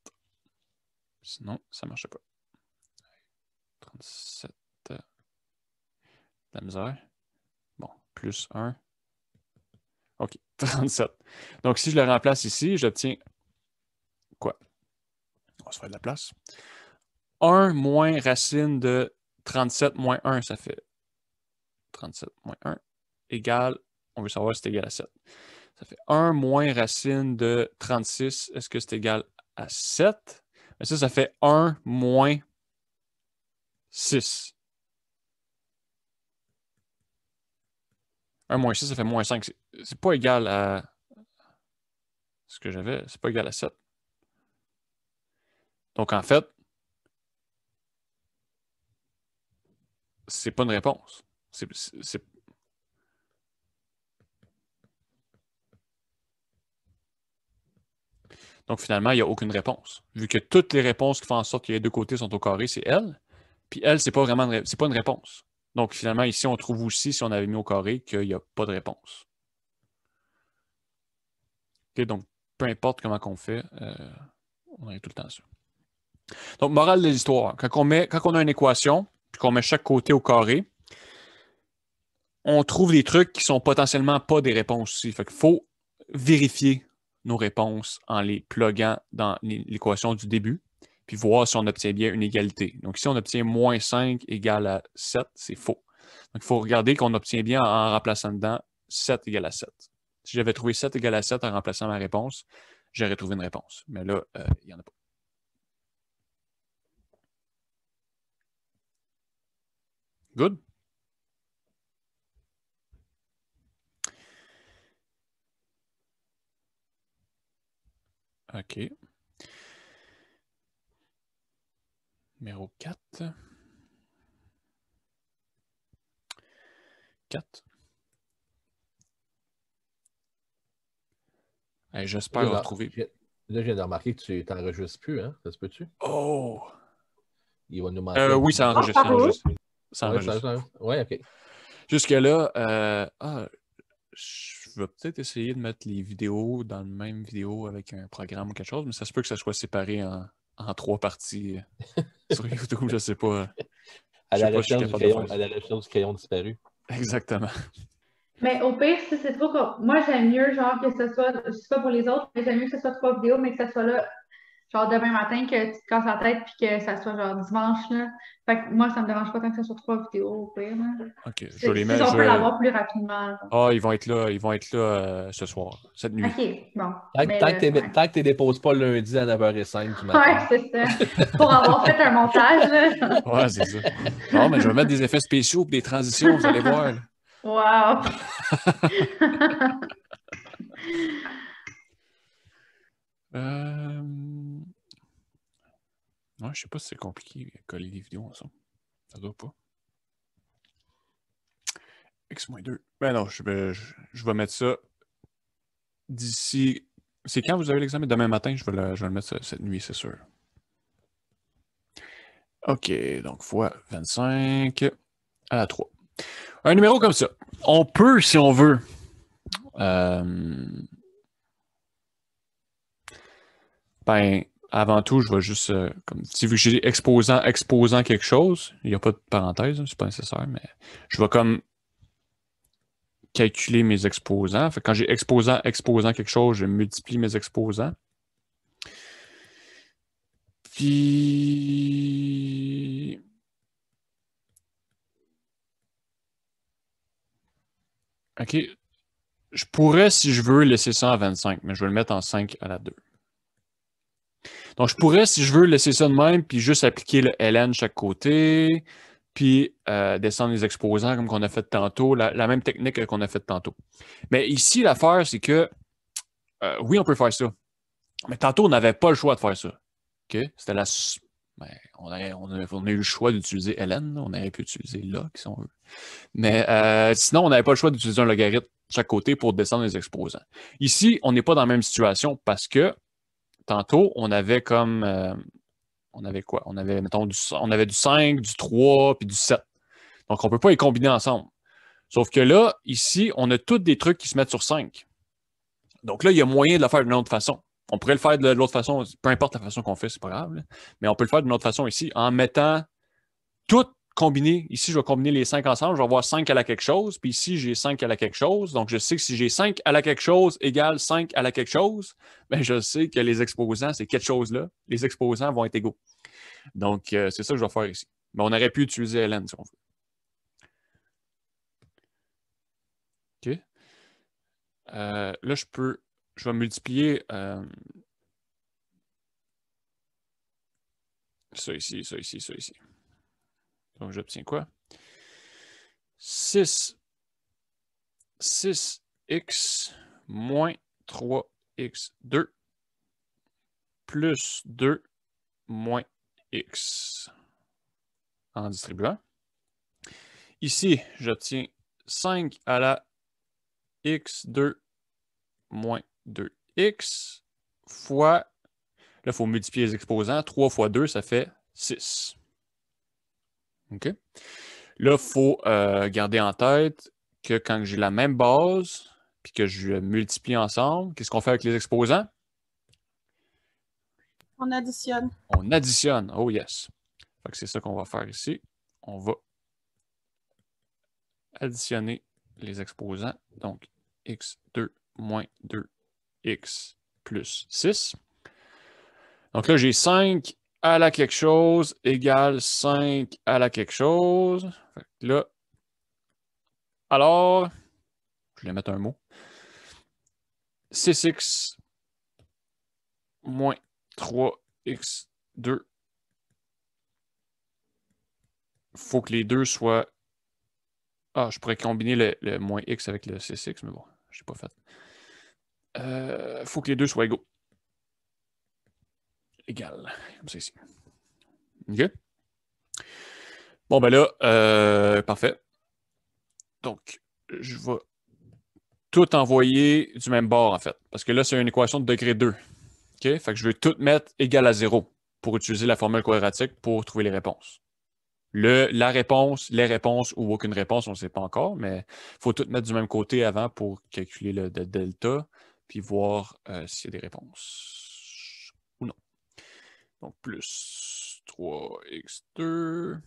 [SPEAKER 1] Sinon, ça ne marchait pas. 37. La misère. Bon, plus 1. OK, 37. Donc, si je le remplace ici, j'obtiens quoi? On va se faire de la place. 1 moins racine de 37 moins 1, ça fait 37 moins 1 égale, on veut savoir si c'est égal à 7. Ça fait 1 moins racine de 36, est-ce que c'est égal à 7? Mais ça fait 1 moins 6. 1 moins 6, ça fait moins 5. C'est pas égal à ce que j'avais. C'est pas égal à 7. Donc, en fait, c'est pas une réponse. Donc, finalement, il n'y a aucune réponse. Vu que toutes les réponses qui font en sorte que les deux côtés sont au carré, c'est elle. Puis elle, c'est pas vraiment c'est pas une réponse. Donc, finalement, ici, on trouve aussi, si on avait mis au carré, qu'il n'y a pas de réponse. Okay, donc, peu importe comment on fait, on a tout le temps ça. Donc, morale de l'histoire. Quand on a une équation, puis qu'on met chaque côté au carré, on trouve des trucs qui sont potentiellement pas des réponses aussi. Fait qu'il faut vérifier nos réponses en les pluguant dans l'équation du début, puis voir si on obtient bien une égalité. Donc, si on obtient moins 5 égale à 7, c'est faux. Donc, il faut regarder qu'on obtient bien en remplaçant dedans 7 égale à 7. Si j'avais trouvé 7 égale à 7 en remplaçant ma réponse, j'aurais trouvé une réponse. Mais là, il n'y en a pas. Good? OK. Numéro 4. 4. Hey, j'espère retrouver.
[SPEAKER 2] Là, je viens de remarquer que tu t'enregistres plus, hein? Ça se peut-tu?
[SPEAKER 1] Oh!
[SPEAKER 2] Il va nous manquer.
[SPEAKER 1] Oui, ça enregistre. Ça enregistre.
[SPEAKER 2] Oui, OK.
[SPEAKER 1] Jusque-là, je vais peut-être essayer de mettre les vidéos dans le même vidéo avec un programme ou quelque chose, mais ça se peut que ça soit séparé en 3 parties sur YouTube, je ne sais pas.
[SPEAKER 2] À la recherche du crayon disparu.
[SPEAKER 1] Exactement.
[SPEAKER 7] Mais au pire, si c'est trop comme. Moi, j'aime mieux, genre, que ce soit. Je sais pas pour les autres, mais j'aime mieux que ce soit 3 vidéos, mais que ce soit là, genre, demain matin, que tu te casses la tête, puis que ça soit, genre, dimanche, là. Fait que moi, ça me dérange pas tant que ça soit 3 vidéos, au pire, là.
[SPEAKER 1] OK. Je les mets.
[SPEAKER 7] Si on peut l'avoir plus rapidement.
[SPEAKER 1] Ah, ils vont être là ce soir, cette nuit.
[SPEAKER 7] OK, bon.
[SPEAKER 2] Tant que tu ne déposes pas lundi à 9h05 du matin.
[SPEAKER 7] Ouais, c'est ça. Pour avoir fait un montage, là.
[SPEAKER 1] Ouais, c'est ça. Non, mais je vais mettre des effets spéciaux et des transitions, vous allez voir. Là.
[SPEAKER 7] Wow!
[SPEAKER 1] Ouais, je sais pas si c'est compliqué de coller les vidéos ensemble. Ça doit pas. X-2. Ben non, je vais mettre ça d'ici. C'est quand vous avez l'examen? Demain matin, je vais le mettre cette nuit, c'est sûr. OK, donc fois 25 à la 3. Un numéro comme ça. On peut, si on veut, Ben, avant tout, je vais juste, comme si vu que j'ai exposant quelque chose, il n'y a pas de parenthèse, c'est pas nécessaire, mais je vais comme calculer mes exposants. Fait que quand j'ai exposant quelque chose, je multiplie mes exposants. Puis... OK. Je pourrais, si je veux, laisser ça en 25, mais je vais le mettre en 5 à la 2. Donc, je pourrais, si je veux, laisser ça de même, puis juste appliquer le ln chaque côté, puis descendre les exposants comme qu'on a fait tantôt, la même technique qu'on a fait tantôt. Mais ici, l'affaire, c'est que, oui, on peut faire ça. Mais tantôt, on n'avait pas le choix de faire ça. OK? C'était la... Ben, on a eu le choix d'utiliser ln, on aurait pu utiliser log, si on veut. Mais sinon, on n'avait pas le choix d'utiliser un logarithme de chaque côté pour descendre les exposants. Ici, on n'est pas dans la même situation parce que tantôt, on avait comme... on avait quoi? On avait, mettons, on avait du 5, du 3, puis du 7. Donc, on ne peut pas les combiner ensemble. Sauf que là, ici, on a tous des trucs qui se mettent sur 5. Donc là, il y a moyen de le faire d'une autre façon. On pourrait le faire de l'autre façon, peu importe la façon qu'on fait, c'est pas grave. Là. Mais on peut le faire d'une autre façon ici, en mettant tout combiné. Ici, je vais combiner les 5 ensemble. Je vais avoir 5 à la quelque chose. Puis ici, j'ai 5 à la quelque chose. Donc, je sais que si j'ai 5 à la quelque chose égale 5 à la quelque chose, bien, je sais que les exposants, c'est quelque chose-là. Les exposants vont être égaux. Donc, c'est ça que je vais faire ici. Mais on aurait pu utiliser ln si on veut. OK. Là, je vais multiplier ça ici, ça ici, ça ici. Donc, j'obtiens quoi? 6x moins 3x2 plus 2 moins x en distribuant. Ici, j'obtiens 5 à la x2 moins 2x fois, là, il faut multiplier les exposants. 3 fois 2, ça fait 6. OK? Là, il faut garder en tête que quand j'ai la même base, puis que je multiplie ensemble, qu'est-ce qu'on fait avec les exposants?
[SPEAKER 3] On additionne.
[SPEAKER 1] On additionne. Oh yes. Fait que c'est ça qu'on va faire ici. On va additionner les exposants. Donc, x2 moins 2x plus 6. Donc là, j'ai 5 à la quelque chose égale 5 à la quelque chose. Fait que là, alors, je vais mettre un mot. 6x moins 3x2. Il faut que les deux soient... Ah, je pourrais combiner le moins x avec le 6x, mais bon, je n'ai pas fait. Il faut que les deux soient égaux. Égal, comme ça ici. OK? Bon, ben là, parfait. Donc, je vais tout envoyer du même bord, en fait. Parce que là, c'est une équation de degré 2. OK? Fait que je vais tout mettre égal à 0 pour utiliser la formule quadratique pour trouver les réponses. La réponse, les réponses ou aucune réponse, on ne sait pas encore, mais il faut tout mettre du même côté avant pour calculer le delta, puis voir s'il y a des réponses ou non. Donc, plus 3x2.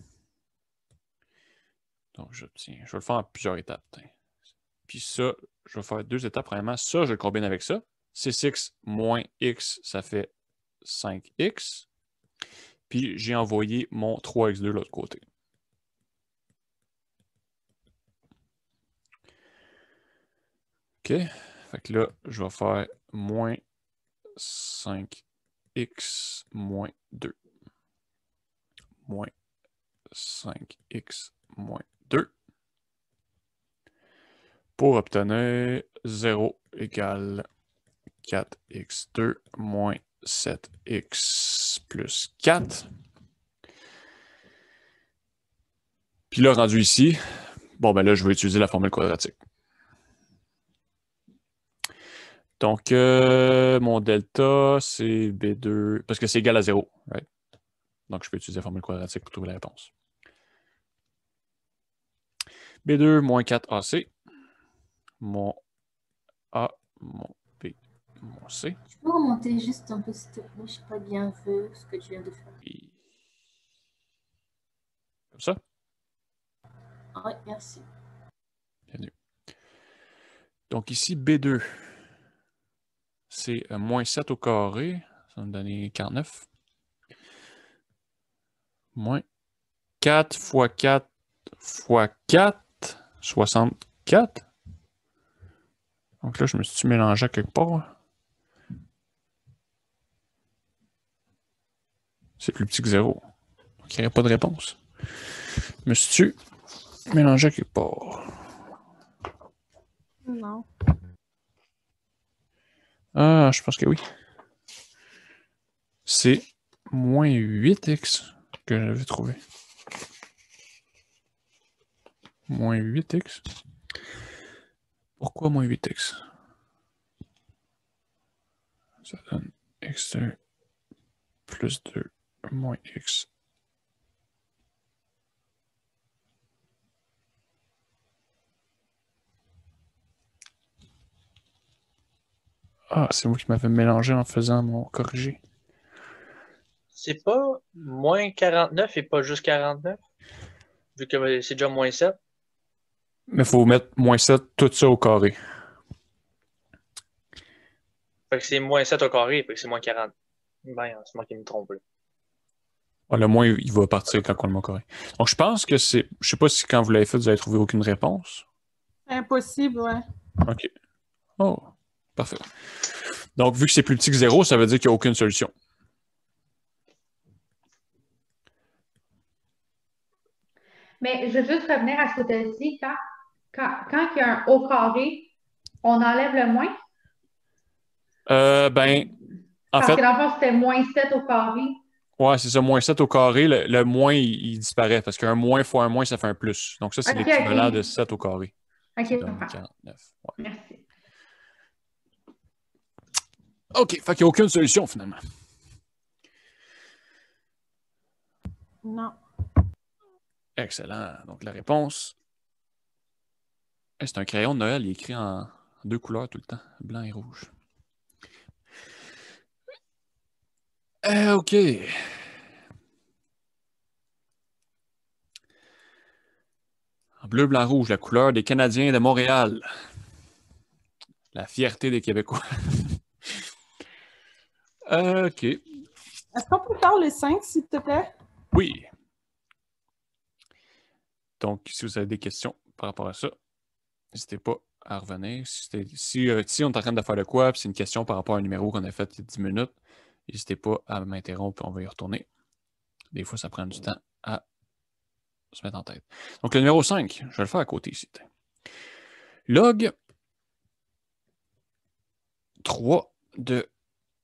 [SPEAKER 1] Donc, j'obtiens. Je vais le faire en plusieurs étapes. Puis ça, je vais faire 2 étapes. Premièrement, ça, je le combine avec ça. 6x moins x, ça fait 5x. Puis j'ai envoyé mon 3x2 de l'autre côté. OK. Fait que là, je vais faire moins 5x moins 2. Moins 5x moins 2. Pour obtenir 0 égale 4x2 moins 7x plus 4. Puis là, rendu ici, bon, ben là, je vais utiliser la formule quadratique. Donc, mon delta, c'est B2, parce que c'est égal à 0. Right? Donc, je peux utiliser la formule quadratique pour trouver la réponse. B2 moins 4AC. Mon A moins B moins C.
[SPEAKER 9] Tu peux remonter juste un peu, s'il te plaît? Je n'ai pas bien vu ce que tu viens de faire.
[SPEAKER 1] Et... Comme ça.
[SPEAKER 9] Oui, merci.
[SPEAKER 1] Bienvenue. Donc ici, B2, c'est moins 7 au carré. Ça va me donner 49. Moins 4 fois 4 fois 4, 64. Donc là, je me suis mélangé à quelque part. C'est plus petit que 0. Donc il n'y aurait pas de réponse. Je me suis mélangé à quelque part.
[SPEAKER 3] Non.
[SPEAKER 1] Ah, je pense que oui. C'est moins 8x que j'avais trouvé. Moins 8x. Pourquoi moins 8x? Ça donne x2 plus 2 moins x. Ah, c'est moi qui m'avais mélangé en faisant mon corrigé.
[SPEAKER 8] C'est pas moins 49 et pas juste 49? Vu que c'est déjà moins 7.
[SPEAKER 1] Mais il faut mettre moins 7, tout ça au carré.
[SPEAKER 8] Fait que c'est moins 7 au carré, fait que c'est moins 40. Ben, c'est moi qui me trompe.
[SPEAKER 1] Ah, le moins, il va partir quand on le met au carré. Donc, je pense que c'est... Je sais pas si quand vous l'avez fait, vous avez trouvé aucune réponse.
[SPEAKER 3] Impossible, ouais.
[SPEAKER 1] OK. Oh, parfait. Donc, vu que c'est plus petit que 0, ça veut dire qu'il n'y a aucune solution.
[SPEAKER 7] Mais je veux juste revenir à ce que tu as dit. Quand il y a un au carré, on enlève le moins.
[SPEAKER 1] Ben, en
[SPEAKER 7] Parce
[SPEAKER 1] fait...
[SPEAKER 7] que dans le fond, c'était moins 7 au carré.
[SPEAKER 1] Ouais, c'est ça, moins 7 au carré. Le moins, il disparaît parce qu'un moins fois un moins, ça fait un plus. Donc, ça, c'est l'équivalent de 7 au carré.
[SPEAKER 7] OK,
[SPEAKER 1] Ça
[SPEAKER 7] je
[SPEAKER 1] donne
[SPEAKER 7] comprends.
[SPEAKER 1] 49. Ouais.
[SPEAKER 7] Merci.
[SPEAKER 1] OK, fait qu'il n'y a aucune solution finalement.
[SPEAKER 3] Non.
[SPEAKER 1] Excellent. Donc, la réponse, c'est un crayon de Noël. Il est écrit en 2 couleurs tout le temps, blanc et rouge. OK. En bleu, blanc, rouge, la couleur des Canadiens de Montréal. La fierté des Québécois. OK.
[SPEAKER 3] Est-ce qu'on peut faire les 5, s'il te plaît?
[SPEAKER 1] Oui. Donc, si vous avez des questions par rapport à ça, n'hésitez pas à revenir. Si on est en train de faire de quoi, puis c'est une question par rapport à un numéro qu'on a fait il y a 10 minutes, n'hésitez pas à m'interrompre, on va y retourner. Des fois, ça prend du temps à se mettre en tête. Donc, le numéro 5, je vais le faire à côté ici. Log 3 de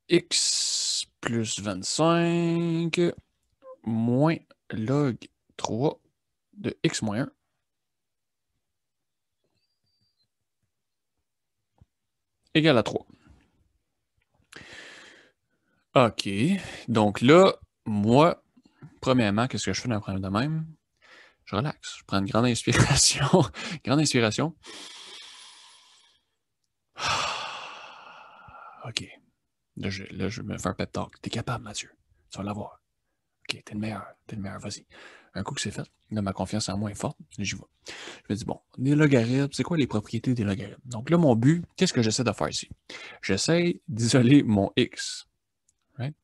[SPEAKER 1] x plus 25 moins log 3 de x moins 1 égale à 3. OK. Donc là, moi, premièrement, qu'est-ce que je fais dans un problème de même? Je relaxe. Je prends une grande inspiration. Grande inspiration. OK. Là, je vais me faire un pep talk. T'es capable, Mathieu. Tu vas l'avoir. OK, t'es le meilleur. T'es le meilleur. Vas-y. Un coup que c'est fait, là, ma confiance en moi est forte. J'y vais. Je me dis, bon, des logarithmes, c'est quoi les propriétés des logarithmes? Donc là, mon but, qu'est-ce que j'essaie de faire ici? J'essaie d'isoler mon x. Right?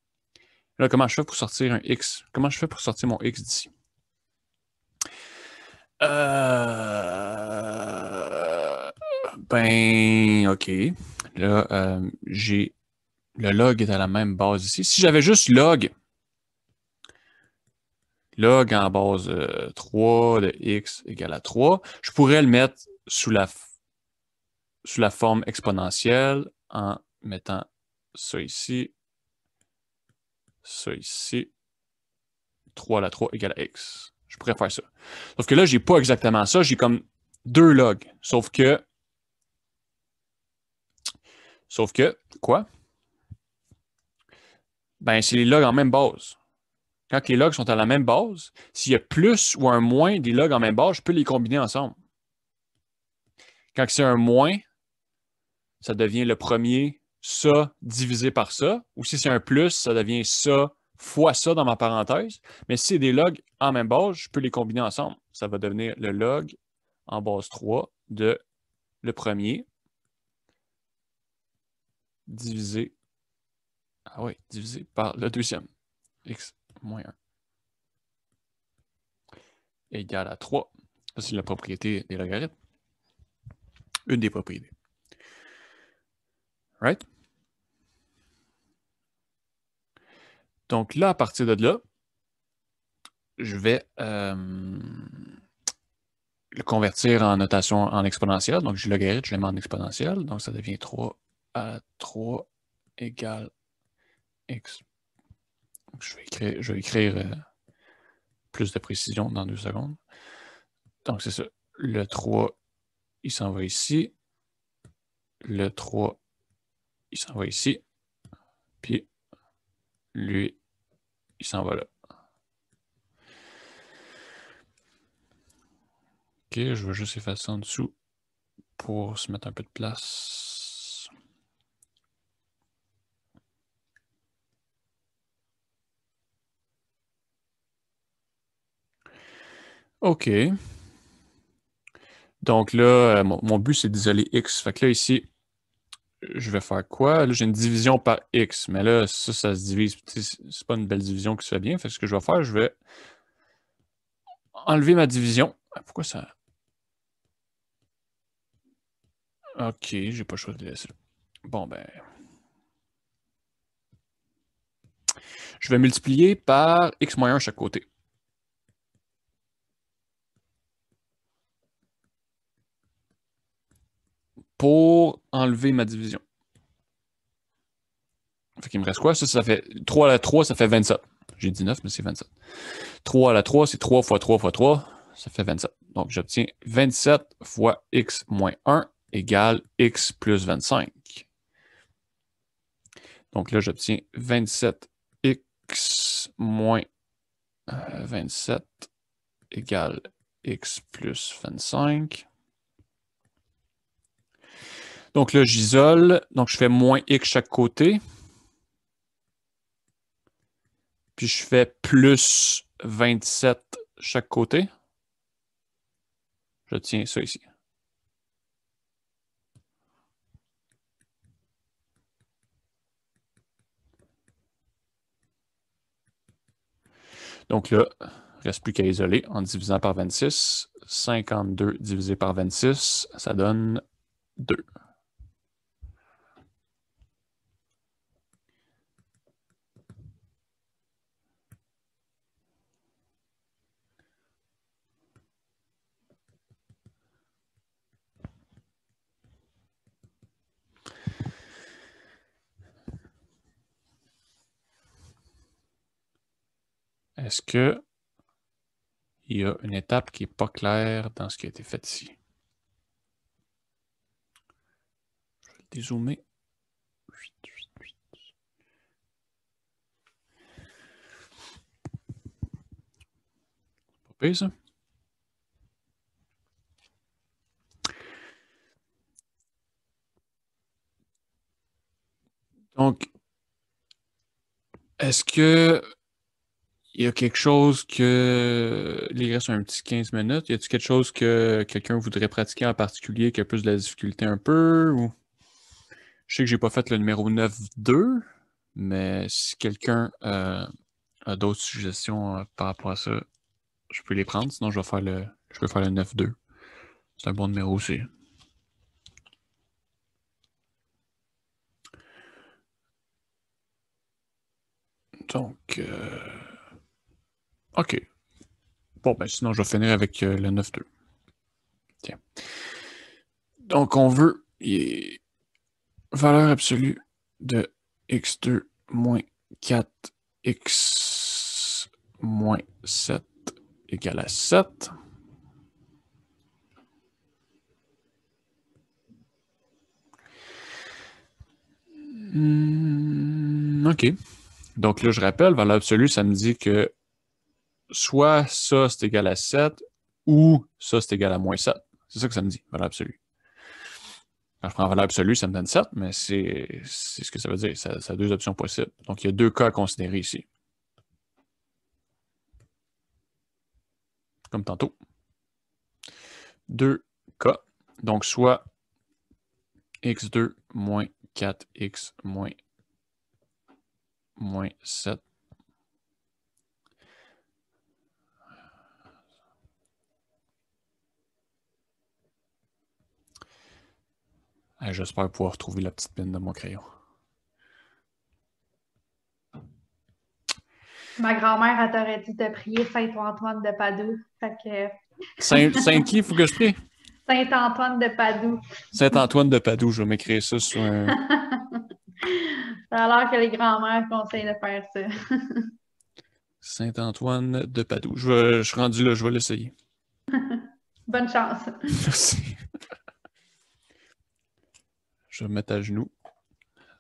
[SPEAKER 1] Là, comment je fais pour sortir un x? Comment je fais pour sortir mon x d'ici? Ben, OK. Là, j'ai le log est à la même base ici. Si j'avais juste log en base 3 de x égale à 3, je pourrais le mettre sous la forme exponentielle en mettant ça ici, 3 à la 3 égale à x. Je pourrais faire ça. Sauf que là, j'ai pas exactement ça. J'ai comme 2 logs. Sauf que, quoi? Ben, c'est les logs en même base. Quand les logs sont à la même base, s'il y a plus ou un moins des logs en même base, je peux les combiner ensemble. Quand c'est un moins, ça devient le premier, ça divisé par ça. Ou si c'est un plus, ça devient ça fois ça dans ma parenthèse. Mais si c'est des logs en même base, je peux les combiner ensemble. Ça va devenir le log en base 3 de le premier divisé, divisé par le deuxième. X moins 1 égale à 3. Ça, c'est la propriété des logarithmes. Une des propriétés. Right? Donc là, à partir de là, je vais le convertir en notation en exponentielle. Donc, j'ai le logarithme, je le mets en exponentielle. Donc, ça devient 3 à 3 égale x. Donc, je vais écrire plus de précision dans 2 secondes. Donc, c'est ça. Le 3, il s'en va ici. Le 3, il s'en va ici. Puis, lui, il s'en va là. OK, je vais juste effacer en dessous pour se mettre un peu de place. OK. Donc là, mon but, c'est d'isoler x. Fait que là, ici, je vais faire quoi? Là, j'ai une division par x, mais là, ça se divise. C'est pas une belle division qui se fait bien. Fait que ce que je vais faire, je vais enlever ma division. Pourquoi ça... OK, j'ai pas le choix de laisser. Bon, ben... Je vais multiplier par x moins 1 chaque côté. Pour enlever ma division. Fait qu'il me reste quoi? Ça fait 3 à la 3, ça fait 27. J'ai dit 9, mais c'est 27. 3 à la 3, c'est 3 fois 3 fois 3, ça fait 27. Donc, j'obtiens 27 fois x moins 1 égale x plus 25. Donc là, j'obtiens 27x moins 27 égale x plus 25. Donc là, j'isole. Donc, je fais moins x chaque côté. Puis, je fais plus 27 chaque côté. Je tiens ça ici. Donc là, il ne reste plus qu'à isoler en divisant par 26. 52 divisé par 26, ça donne 2. Est-ce qu'il y a une étape qui n'est pas claire dans ce qui a été fait ici? Je vais le dézoomer. Pas pire, ça. Donc, est-ce que il y a quelque chose que... Il reste un petit 15 minutes. Y a-t-il quelque chose que quelqu'un voudrait pratiquer en particulier qui a plus de la difficulté un peu? Ou... Je sais que j'ai pas fait le numéro 9-2, mais si quelqu'un a d'autres suggestions par rapport à ça, je peux les prendre. Sinon, je peux faire le 9-2. C'est un bon numéro aussi. Donc... OK. Bon, ben sinon, je vais finir avec le 9-2. Tiens. Donc, on veut valeur absolue de x2 moins 4x moins 7 égale à 7. OK. Donc là, je rappelle, valeur absolue, ça me dit que soit ça, c'est égal à 7, ou ça, c'est égal à moins 7. C'est ça que ça me dit, valeur absolue. Quand je prends valeur absolue, ça me donne 7, mais c'est ce que ça veut dire. Ça a deux options possibles. Donc, il y a deux cas à considérer ici. Comme tantôt. Deux cas. Donc, soit x2 moins 4x moins 7. J'espère pouvoir trouver la petite pine de mon crayon.
[SPEAKER 7] Ma grand-mère, elle t'aurait dit de prier Saint-Antoine de Padoue. Fait que...
[SPEAKER 1] Saint qui, il faut que je prie?
[SPEAKER 7] Saint-Antoine de Padoue.
[SPEAKER 1] Saint-Antoine de Padoue, je vais m'écrire ça sur un...
[SPEAKER 7] Ça a l'air que les grands-mères conseillent de faire ça.
[SPEAKER 1] Saint-Antoine de Padoue. Je suis rendu là, je vais l'essayer.
[SPEAKER 7] Bonne chance.
[SPEAKER 1] Merci. Je vais me mettre à genoux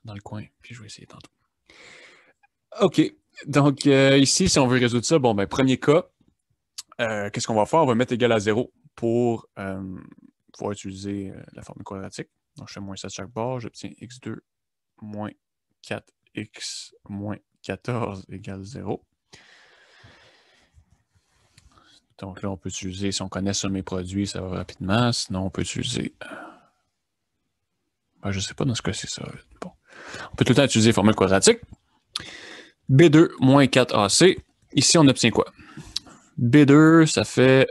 [SPEAKER 1] dans le coin, puis je vais essayer tantôt. OK. Donc, ici, si on veut résoudre ça, bon, ben, premier cas, qu'est-ce qu'on va faire? On va mettre égal à 0 pour pouvoir utiliser la formule quadratique. Donc, je fais moins 7 chaque bord, j'obtiens x2 moins 4x moins 14 égale 0. Donc là, on peut utiliser, si on connaît ça, mes produits, ça va rapidement. Sinon, on peut utiliser... je ne sais pas dans ce cas-ci, ça. Bon. On peut tout le temps utiliser formule quadratique. B2 moins 4AC. Ici, on obtient quoi? B2, ça fait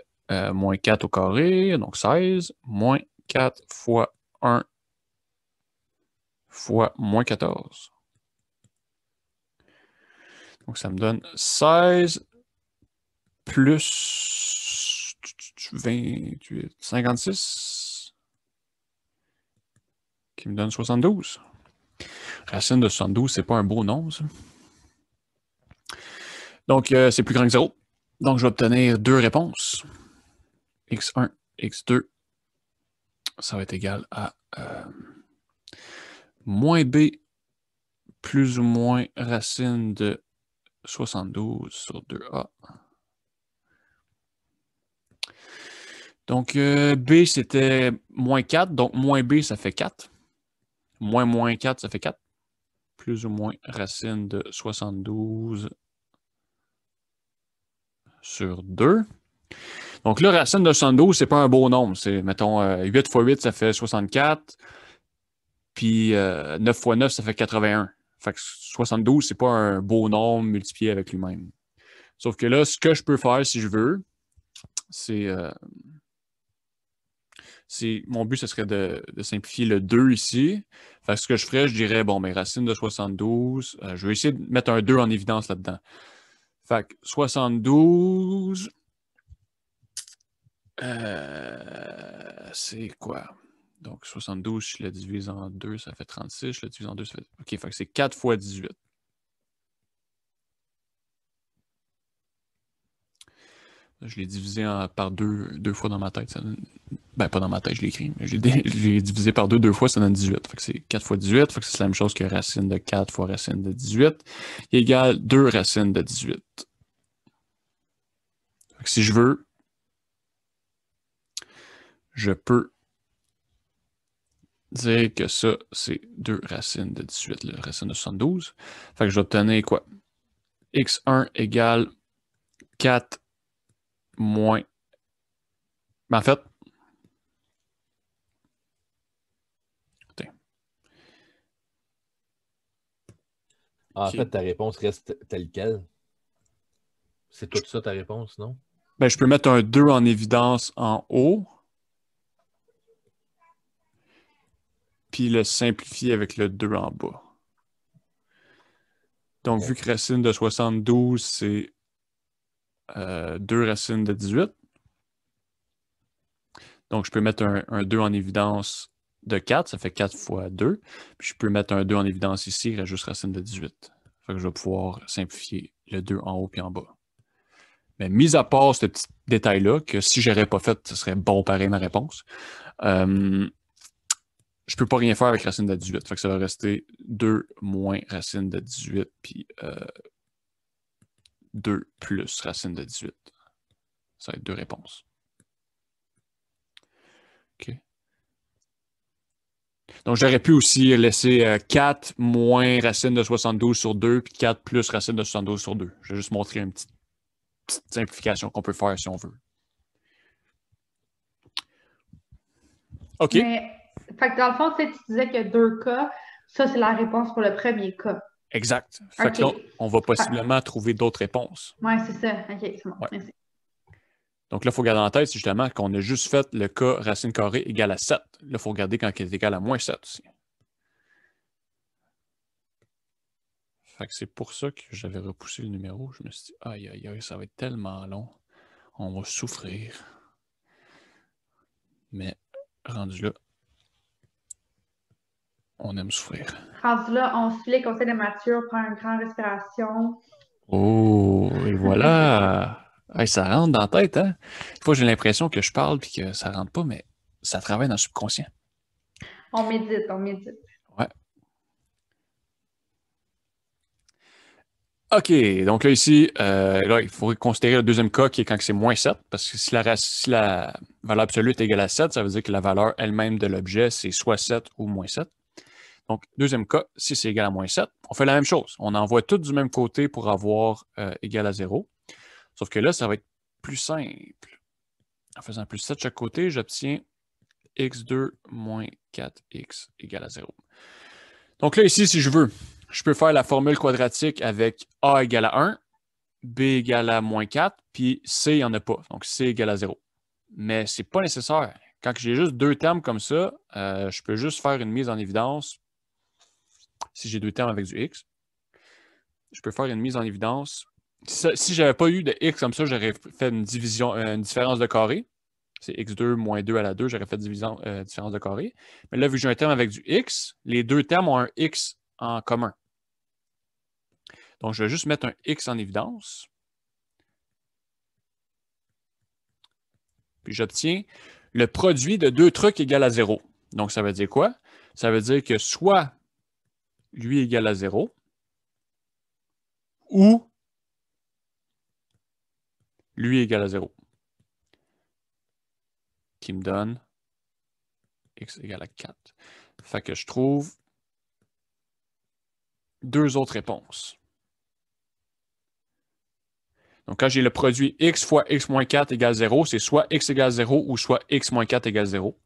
[SPEAKER 1] moins 4 au carré, donc 16, moins 4 fois 1 fois moins 14. Donc, ça me donne 16 plus 28, 56, qui me donne 72. Racine de 72, c'est pas un beau nombre, ça. Donc, c'est plus grand que 0. Donc, je vais obtenir deux réponses. x1, x2, ça va être égal à moins b plus ou moins racine de 72 sur 2a. Donc, b, c'était moins 4. Donc, moins b, ça fait 4. Moins 4, ça fait 4. Plus ou moins racine de 72 sur 2. Donc là, racine de 72, c'est pas un beau nombre. C'est, mettons, 8 fois 8, ça fait 64. Puis 9 fois 9, ça fait 81. Fait que 72, c'est pas un beau nombre multiplié avec lui-même. Sauf que là, ce que je peux faire, si je veux, c'est... mon but, ce serait de simplifier le 2 ici. Fait que ce que je ferais, je dirais, bon, mais racine de 72, je vais essayer de mettre un 2 en évidence là-dedans. Fait que 72, c'est quoi? Donc 72, je le divise en 2, ça fait 36. Je le divise en 2, ça fait... OK, fait que c'est 4 fois 18. Je l'ai divisé par deux fois dans ma tête. Ça donne... Ben, pas dans ma tête, je l'ai écrit, mais je l'ai divisé par deux fois, ça donne 18. Fait que c'est 4 fois 18, fait que c'est la même chose que racine de 4 fois racine de 18, qui égale 2 racines de 18. Fait que si je veux, je peux dire que ça, c'est 2 racines de 18, la racine de 72. Fait que je vais obtenir quoi? x1 égale 4 moins... Ben, en fait,
[SPEAKER 2] En fait, ta réponse reste telle quelle. C'est toute ça ta réponse, non?
[SPEAKER 1] Ben, je peux mettre un 2 en évidence en haut. Puis le simplifier avec le 2 en bas. Donc, vu que racine de 72, c'est 2 racines de 18. Donc, je peux mettre un 2 en évidence de 4, ça fait 4 fois 2. Puis je peux mettre un 2 en évidence ici, il reste juste racine de 18. Fait que je vais pouvoir simplifier le 2 en haut puis en bas. Mais mis à part ce petit détail-là, que si je n'aurais pas fait, ce serait bon pareil ma réponse. Je peux pas rien faire avec racine de 18. Fait que ça va rester 2 moins racine de 18, puis 2 plus racine de 18. Ça va être deux réponses. OK. Donc, j'aurais pu aussi laisser 4 moins racine de 72 sur 2, puis 4 plus racine de 72 sur 2. Je vais juste montrer une petite simplification qu'on peut faire si on veut. OK.
[SPEAKER 7] Mais, fait que dans le fond, tu disais qu'il y a 2 cas. Ça, c'est la réponse pour le premier cas.
[SPEAKER 1] Exact. Fait que là, on va possiblement trouver d'autres réponses.
[SPEAKER 7] Oui, c'est ça. OK, c'est bon.
[SPEAKER 1] Ouais.
[SPEAKER 7] Merci.
[SPEAKER 1] Donc là, il faut garder en tête, justement, qu'on a juste fait le cas racine carrée égale à 7. Là, il faut regarder quand il est égal à moins 7 aussi. Fait que c'est pour ça que j'avais repoussé le numéro. Je me suis dit, aïe, aïe, aïe, ça va être tellement long. On va souffrir. Mais rendu là, on aime souffrir.
[SPEAKER 7] Rendu là, on suit les conseils de Mathieu, on prend une grande respiration.
[SPEAKER 1] Oh, et voilà! Hey, ça rentre dans la tête, hein? Des fois, j'ai l'impression que je parle et que ça rentre pas, mais ça travaille dans le subconscient.
[SPEAKER 7] On médite, on médite.
[SPEAKER 1] Ouais. OK, donc là, ici, là, il faut considérer le deuxième cas qui est quand c'est moins 7, parce que si la valeur absolue est égale à 7, ça veut dire que la valeur elle-même de l'objet, c'est soit 7 ou moins 7. Donc, deuxième cas, si c'est égal à moins 7, on fait la même chose. On envoie tout du même côté pour avoir égal à 0. Sauf que là, ça va être plus simple. En faisant plus 7 de chaque côté, j'obtiens x2 moins 4x égale à 0. Donc là, ici, si je veux, je peux faire la formule quadratique avec a égale à 1, b égale à moins 4, puis c, il n'y en a pas. Donc, c égale à 0. Mais ce n'est pas nécessaire. Quand j'ai juste 2 termes comme ça, je peux juste faire une mise en évidence. Si j'ai 2 termes avec du x, je peux faire une mise en évidence. Si je n'avais pas eu de x comme ça, j'aurais fait une différence de carré. C'est x2 moins 2 à la 2, j'aurais fait différence de carré. Mais là, vu que j'ai un terme avec du x, les 2 termes ont un x en commun. Donc, je vais juste mettre un x en évidence. Puis j'obtiens le produit de 2 trucs égal à 0. Donc, ça veut dire quoi? Ça veut dire que soit lui égale à 0, ou lui égale à 0. Qui me donne x égale à 4. Fait que je trouve 2 autres réponses. Donc, quand j'ai le produit x fois x moins 4 égale 0, c'est soit x égale 0 ou soit x moins 4 égale 0.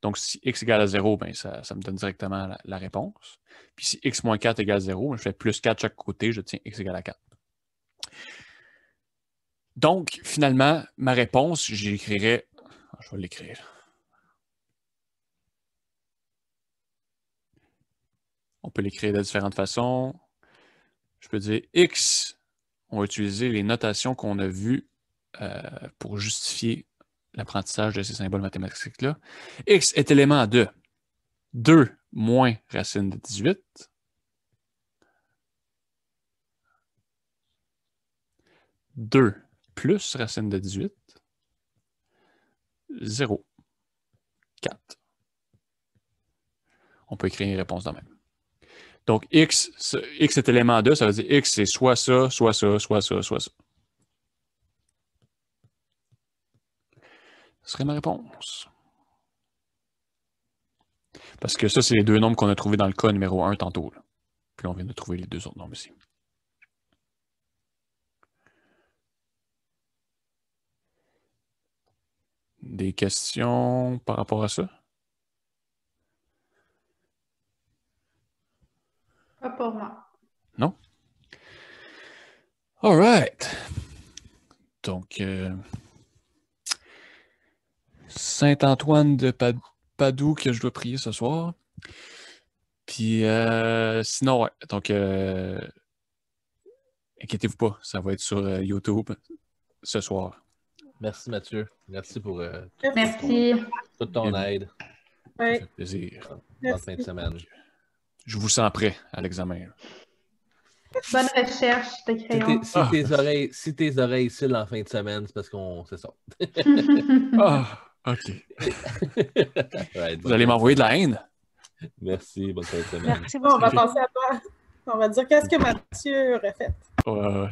[SPEAKER 1] Donc, si x égale à 0, ben, ça me donne directement la réponse. Puis si x moins 4 égale 0, je fais plus 4 de chaque côté, je tiens x égale à 4. Donc, finalement, ma réponse, j'écrirais... Je vais l'écrire. On peut l'écrire de différentes façons. Je peux dire x, on va utiliser les notations qu'on a vues pour justifier l'apprentissage de ces symboles mathématiques-là. X est élément de 2 moins racine de 18. 2 plus racine de 18. 0. 4. On peut écrire une réponse de même. Donc, x est élément de, ça veut dire x, c'est soit ça, soit ça, soit ça, soit ça. Ce serait ma réponse. Parce que ça, c'est les 2 nombres qu'on a trouvés dans le cas numéro 1 tantôt. Là. Puis on vient de trouver les 2 autres nombres ici. Des questions par rapport à ça?
[SPEAKER 7] Pas pour moi.
[SPEAKER 1] Non? All right. Donc, Saint-Antoine de Padoue que je dois prier ce soir. Puis, sinon, ouais. Donc, inquiétez-vous pas, ça va être sur YouTube ce soir.
[SPEAKER 2] Merci Mathieu. Merci pour
[SPEAKER 7] Merci.
[SPEAKER 2] toute ton aide.
[SPEAKER 3] Oui.
[SPEAKER 1] Ça fait plaisir.
[SPEAKER 2] En fin de semaine.
[SPEAKER 1] Je vous sens prêt à l'examen.
[SPEAKER 7] Bonne recherche de crayon.
[SPEAKER 2] Si tes oreilles cillent en fin de semaine, c'est parce qu'on c'est ça.
[SPEAKER 1] OK.
[SPEAKER 2] Right,
[SPEAKER 1] Vous allez m'envoyer de la haine?
[SPEAKER 2] Merci, bonne fin de semaine.
[SPEAKER 3] Merci beaucoup. On va passer à toi. On va dire qu'est-ce que Mathieu aurait fait.
[SPEAKER 1] Ouais.